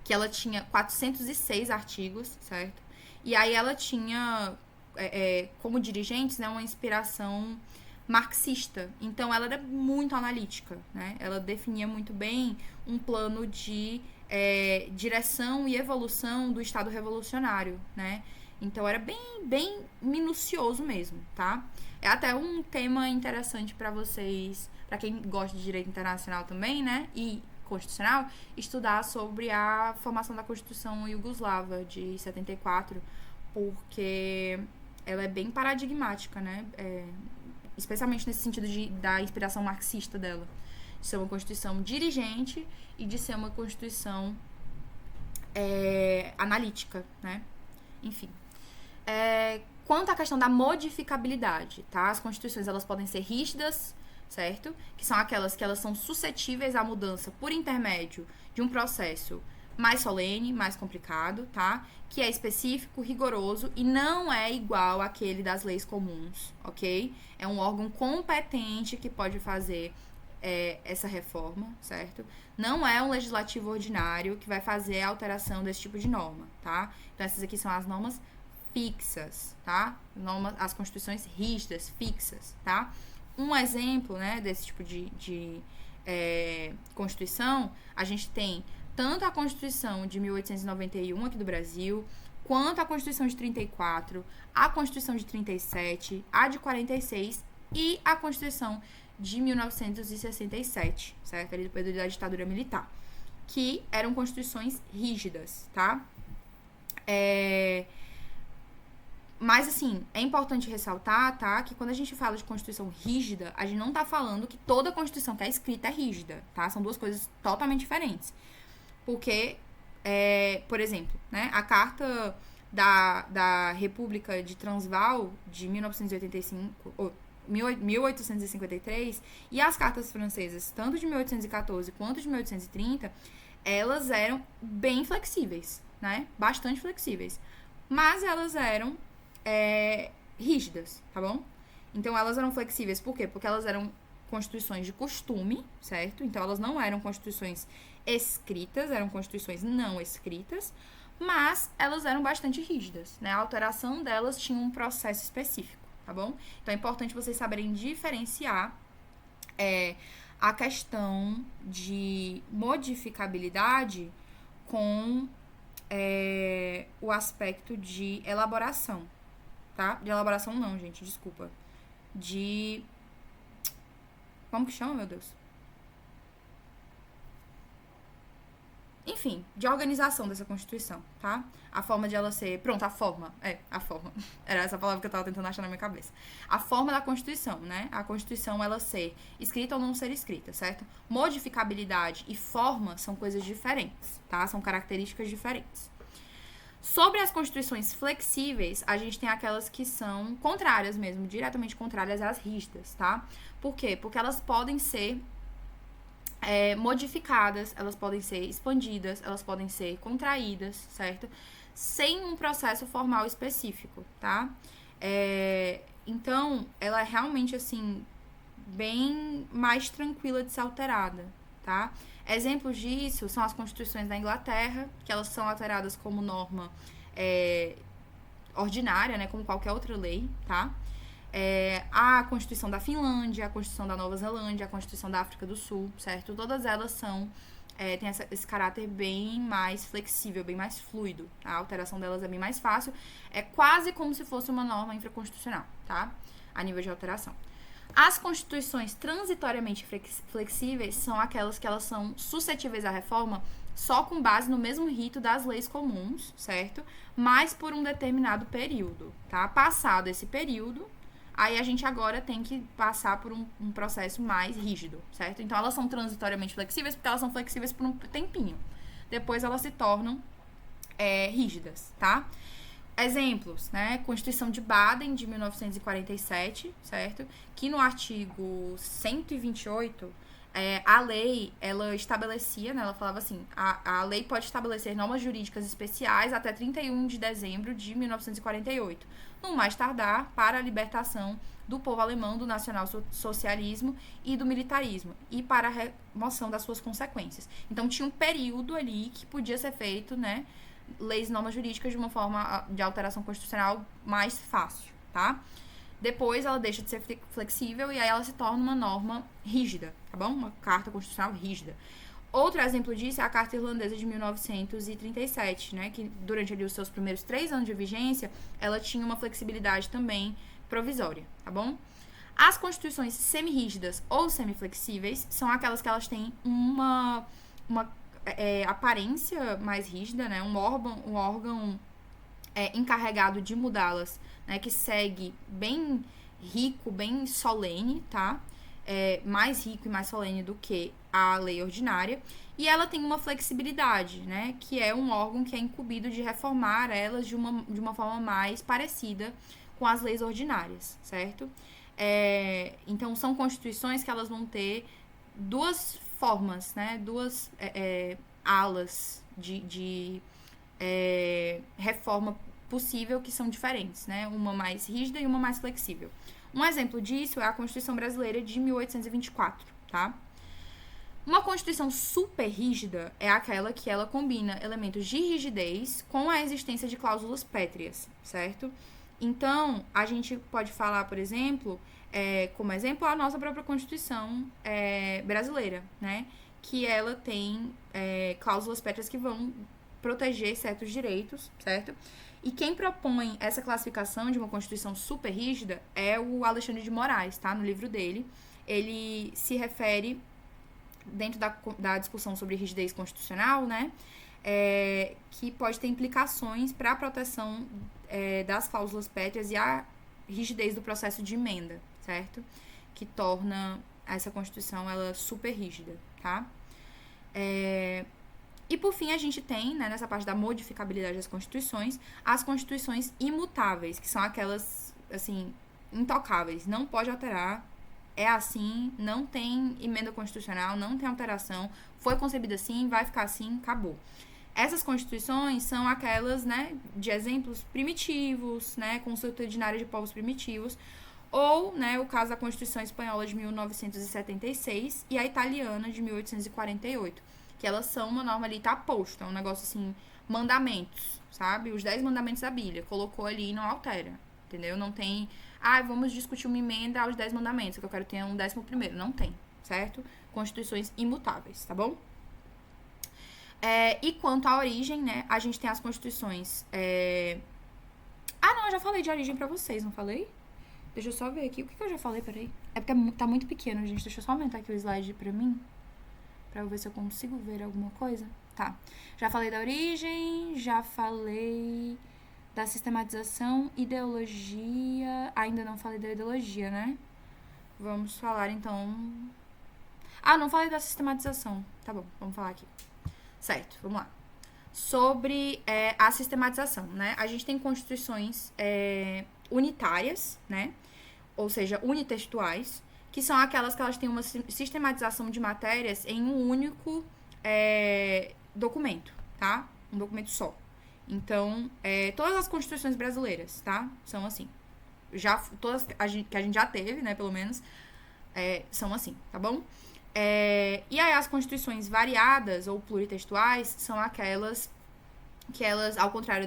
Que ela tinha 406 artigos, certo? E aí ela tinha, como dirigentes, né, uma inspiração marxista. Então, ela era muito analítica, né? Ela definia muito bem um plano de direção e evolução do Estado revolucionário, né? Então, era bem minucioso mesmo, tá? É até um tema interessante para vocês, para quem gosta de direito internacional também, né? E constitucional, estudar sobre a formação da Constituição Iugoslava de 74, porque ela é bem paradigmática, né? Especialmente nesse sentido da inspiração marxista dela. De ser uma Constituição dirigente e de ser uma Constituição analítica, né? Enfim. Quanto à questão da modificabilidade, tá? As constituições, elas podem ser rígidas, certo? Que são aquelas que elas são suscetíveis à mudança por intermédio de um processo mais solene, mais complicado, tá? Que é específico, rigoroso e não é igual àquele das leis comuns, ok? É um órgão competente que pode fazer essa reforma, certo? Não é um legislativo ordinário que vai fazer a alteração desse tipo de norma, tá? Então, essas aqui são as normas fixas, tá? As constituições rígidas, fixas, tá? Um exemplo, né, desse tipo de Constituição, a gente tem tanto a Constituição de 1891 aqui do Brasil, quanto a Constituição de 34, a Constituição de 37, a de 46 e a Constituição de 1967, certo? Ali depois da ditadura militar, que eram constituições rígidas, tá? Mas, assim, é importante ressaltar, tá? Que quando a gente fala de Constituição rígida, a gente não tá falando que toda Constituição que é escrita é rígida, tá? São duas coisas totalmente diferentes. Porque, por exemplo, né? A Carta da República de Transvaal, de 1853, e as cartas francesas, tanto de 1814 quanto de 1830, elas eram bem flexíveis, né? Bastante flexíveis. Mas elas eram rígidas, tá bom? Então, elas eram flexíveis, por quê? Porque elas eram constituições de costume, certo? Então, elas não eram constituições escritas, eram constituições não escritas, mas elas eram bastante rígidas, né? A alteração delas tinha um processo específico, tá bom? Então, é importante vocês saberem diferenciar a questão de modificabilidade com o aspecto de elaboração, tá? De elaboração não, gente, desculpa. Como que chama, meu Deus? Enfim, de organização dessa Constituição, tá? A forma de ela ser... Pronto, a forma. Era essa palavra que eu tava tentando achar na minha cabeça. A forma da Constituição, né? A Constituição, ela ser escrita ou não ser escrita, certo? Modificabilidade e forma são coisas diferentes, tá? São características diferentes. Sobre as constituições flexíveis, a gente tem aquelas que são contrárias mesmo, diretamente contrárias às rígidas, tá? Por quê? Porque elas podem ser modificadas, elas podem ser expandidas, elas podem ser contraídas, certo? Sem um processo formal específico, tá? Então, ela é realmente, assim, bem mais tranquila de ser alterada, tá? Exemplos disso são as constituições da Inglaterra, que elas são alteradas como norma ordinária, né? Como qualquer outra lei, tá? A Constituição da Finlândia, a Constituição da Nova Zelândia, a Constituição da África do Sul, certo? Todas elas são tem esse caráter bem mais flexível, bem mais fluido. A alteração delas é bem mais fácil. É quase como se fosse uma norma infraconstitucional, tá? A nível de alteração. As constituições transitoriamente flexíveis são aquelas que elas são suscetíveis à reforma só com base no mesmo rito das leis comuns, certo? Mas por um determinado período, tá? Passado esse período, aí a gente agora tem que passar por um processo mais rígido, certo? Então elas são transitoriamente flexíveis porque elas são flexíveis por um tempinho. Depois elas se tornam rígidas, tá? Exemplos, né? Constituição de Baden, de 1947, certo? Que no artigo 128, a lei, ela estabelecia, né? Ela falava assim, a lei pode estabelecer normas jurídicas especiais até 31 de dezembro de 1948, no mais tardar, para a libertação do povo alemão do nacionalsocialismo e do militarismo, e para a remoção das suas consequências. Então, tinha um período ali que podia ser feito, né? Leis e normas jurídicas de uma forma de alteração constitucional mais fácil, tá? Depois ela deixa de ser flexível e aí ela se torna uma norma rígida, tá bom? Uma carta constitucional rígida. Outro exemplo disso é a Carta Irlandesa de 1937, né? Que durante ali os seus primeiros 3 anos de vigência, ela tinha uma flexibilidade também provisória, tá bom? As constituições semi-rígidas ou semiflexíveis são aquelas que elas têm uma aparência mais rígida, né? Um órgão encarregado de mudá-las, né? Que segue bem rico, bem solene, tá? Mais rico e mais solene do que a lei ordinária. E ela tem uma flexibilidade, né? Que é um órgão que é incumbido de reformar elas de uma forma mais parecida com as leis ordinárias, certo? Então, são constituições que elas vão ter duas formas, né? Duas alas de reforma possível que são diferentes, né? Uma mais rígida e uma mais flexível. Um exemplo disso é a Constituição Brasileira de 1824, tá? Uma Constituição super rígida é aquela que ela combina elementos de rigidez com a existência de cláusulas pétreas, certo? Então, a gente pode falar, por exemplo, como exemplo, a nossa própria Constituição brasileira, né? Que ela tem cláusulas pétreas que vão proteger certos direitos, certo? E quem propõe essa classificação de uma Constituição super rígida é o Alexandre de Moraes, tá? No livro dele. Ele se refere, dentro da discussão sobre rigidez constitucional, né? Que pode ter implicações para a proteção das cláusulas pétreas e a rigidez do processo de emenda, certo? Que torna essa Constituição ela super rígida, tá? E por fim a gente tem, né, nessa parte da modificabilidade das constituições, as constituições imutáveis, que são aquelas, assim, intocáveis, não pode alterar, é assim, não tem emenda constitucional, não tem alteração, foi concebida assim, vai ficar assim, acabou. Essas constituições são aquelas, né, de exemplos primitivos, né, consuetudinárias de povos primitivos, ou, né, o caso da Constituição Espanhola de 1976 e a italiana de 1848, que elas são uma norma ali, tá posto, é um negócio assim, mandamentos, sabe? Os 10 mandamentos da Bíblia, colocou ali e não altera, entendeu? Não tem, vamos discutir uma emenda aos 10 mandamentos, que eu quero ter um 11º, não tem, certo? Constituições imutáveis, tá bom? E quanto à origem, né, a gente tem as constituições... não, eu já falei de origem pra vocês, não falei? Deixa eu só ver aqui, o que eu já falei, peraí? É porque tá muito pequeno, gente, deixa eu só aumentar aqui o slide pra mim, pra eu ver se eu consigo ver alguma coisa. Tá, já falei da origem, já falei da sistematização, ideologia, ainda não falei da ideologia, né? Vamos falar, então... não falei da sistematização, tá bom, vamos falar aqui. Certo, vamos lá. Sobre a sistematização, né? A gente tem constituições unitárias, né? Ou seja, unitextuais, que são aquelas que elas têm uma sistematização de matérias em um único documento, tá? Um documento só. Então, todas as constituições brasileiras, tá? São assim. Todas que a gente já teve, né, pelo menos, são assim, tá bom? E aí as constituições variadas ou pluritextuais são aquelas que elas, ao contrário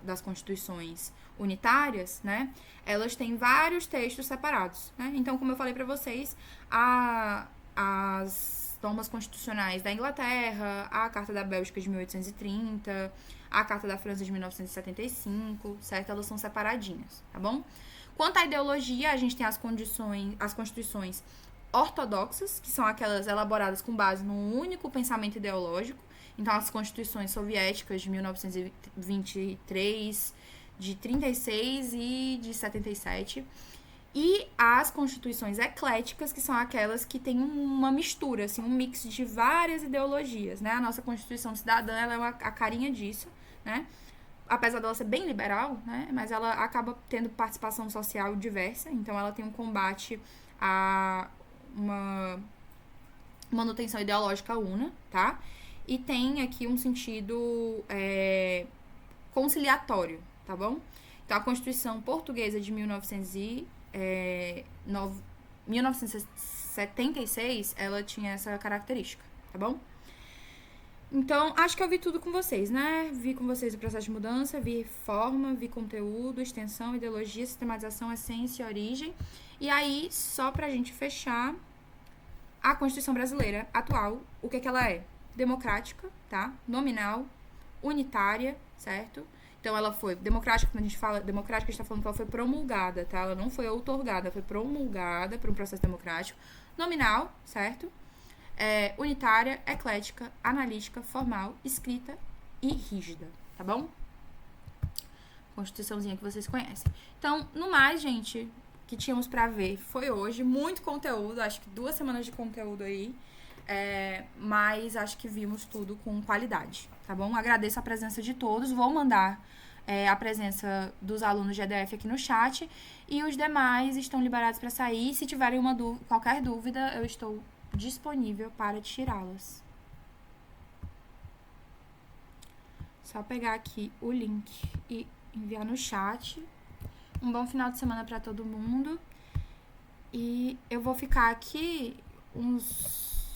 das constituições unitárias, né, elas têm vários textos separados, né? Então, como eu falei pra vocês, as normas constitucionais da Inglaterra, a Carta da Bélgica de 1830, a Carta da França de 1975, certo? Elas são separadinhas, tá bom? Quanto à ideologia, a gente tem as constituições ortodoxas, que são aquelas elaboradas com base num único pensamento ideológico. Então, as constituições soviéticas de 1923, de 36 e de 77. E as constituições ecléticas, que são aquelas que têm uma mistura, assim, um mix de várias ideologias, né? A nossa Constituição Cidadã, ela é a carinha disso, né? Apesar dela ser bem liberal, né? Mas ela acaba tendo participação social diversa, então ela tem um combate a uma manutenção ideológica una, tá? E tem aqui um sentido conciliatório, tá bom? Então, a Constituição Portuguesa de 1976, ela tinha essa característica, tá bom? Então, acho que eu vi tudo com vocês, né? Vi com vocês o processo de mudança, vi forma, vi conteúdo, extensão, ideologia, sistematização, essência e origem. E aí, só pra gente fechar, a Constituição brasileira atual, o que ela é? Democrática, tá? Nominal, unitária, certo? Então, ela foi democrática, quando a gente fala democrática, a gente tá falando que ela foi promulgada, tá? Ela não foi outorgada, ela foi promulgada por um processo democrático. Nominal, certo? Unitária, eclética, analítica, formal, escrita e rígida, tá bom? Constituiçãozinha que vocês conhecem. Então, no mais, gente, que tínhamos pra ver foi hoje. Muito conteúdo, acho que 2 semanas de conteúdo aí. Mas acho que vimos tudo com qualidade, tá bom? Agradeço a presença de todos. Vou mandar a presença dos alunos de EDF aqui no chat. E os demais estão liberados para sair. Se tiverem qualquer dúvida, eu estou disponível para tirá-las. Só pegar aqui o link e enviar no chat. Um bom final de semana para todo mundo. E eu vou ficar aqui uns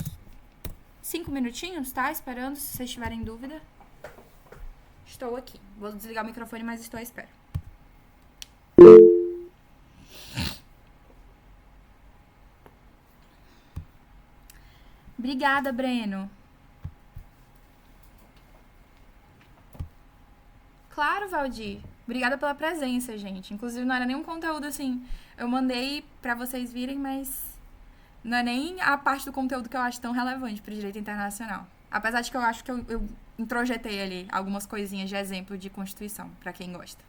5 minutinhos, tá? Esperando, se vocês tiverem dúvida. Estou aqui. Vou desligar o microfone, mas estou à espera. Obrigada, Breno. Claro, Valdir. Obrigada pela presença, gente. Inclusive, não era nenhum conteúdo assim. Eu mandei pra vocês virem, mas não é nem a parte do conteúdo que eu acho tão relevante pro direito internacional. Apesar de que eu acho que eu introjetei ali algumas coisinhas de exemplo de Constituição, pra quem gosta.